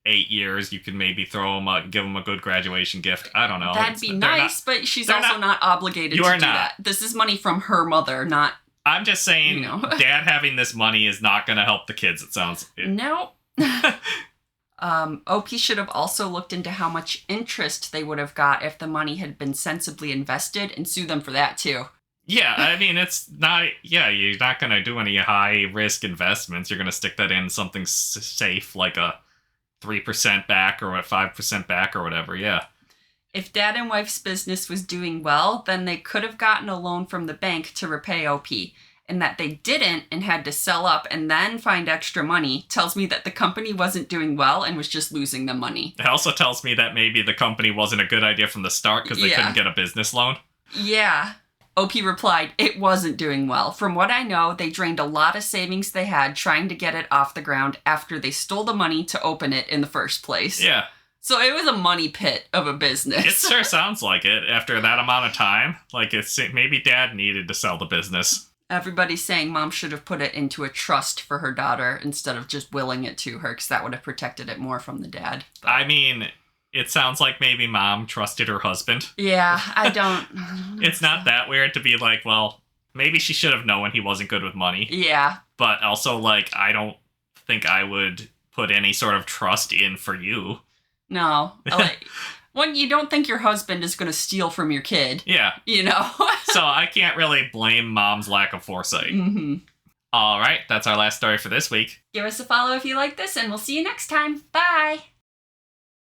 8 years, you could maybe give them a good graduation gift. I don't know. That'd be nice, but she's also not obligated to do that. This is money from her mother, not... I'm just saying, Dad having this money is not going to help the kids, it sounds... No. OP should have also looked into how much interest they would have got if the money had been sensibly invested and sue them for that, too. Yeah, I mean, it's not... Yeah, you're not going to do any high-risk investments. You're going to stick that in something safe, like a 3% back or 5% back or whatever, yeah. If Dad and Wife's business was doing well, then they could have gotten a loan from the bank to repay OP. And that they didn't and had to sell up and then find extra money tells me that the company wasn't doing well and was just losing the money. It also tells me that maybe the company wasn't a good idea from the start because they couldn't get a business loan. Yeah. OP replied, it wasn't doing well. From what I know, they drained a lot of savings they had trying to get it off the ground after they stole the money to open it in the first place. Yeah. So it was a money pit of a business. It sure sounds like it after that amount of time. Like, maybe Dad needed to sell the business. Everybody's saying mom should have put it into a trust for her daughter instead of just willing it to her, because that would have protected it more from the dad. But, I mean, it sounds like maybe mom trusted her husband. yeah, I don't. It's not that weird to be like, well, maybe she should have known he wasn't good with money. Yeah. But also, like, I don't think I would put any sort of trust in for you. No. Like, when you don't think your husband is going to steal from your kid. Yeah. You know? So I can't really blame mom's lack of foresight. Mm-hmm. All right, that's our last story for this week. Give us a follow if you like this, and we'll see you next time. Bye!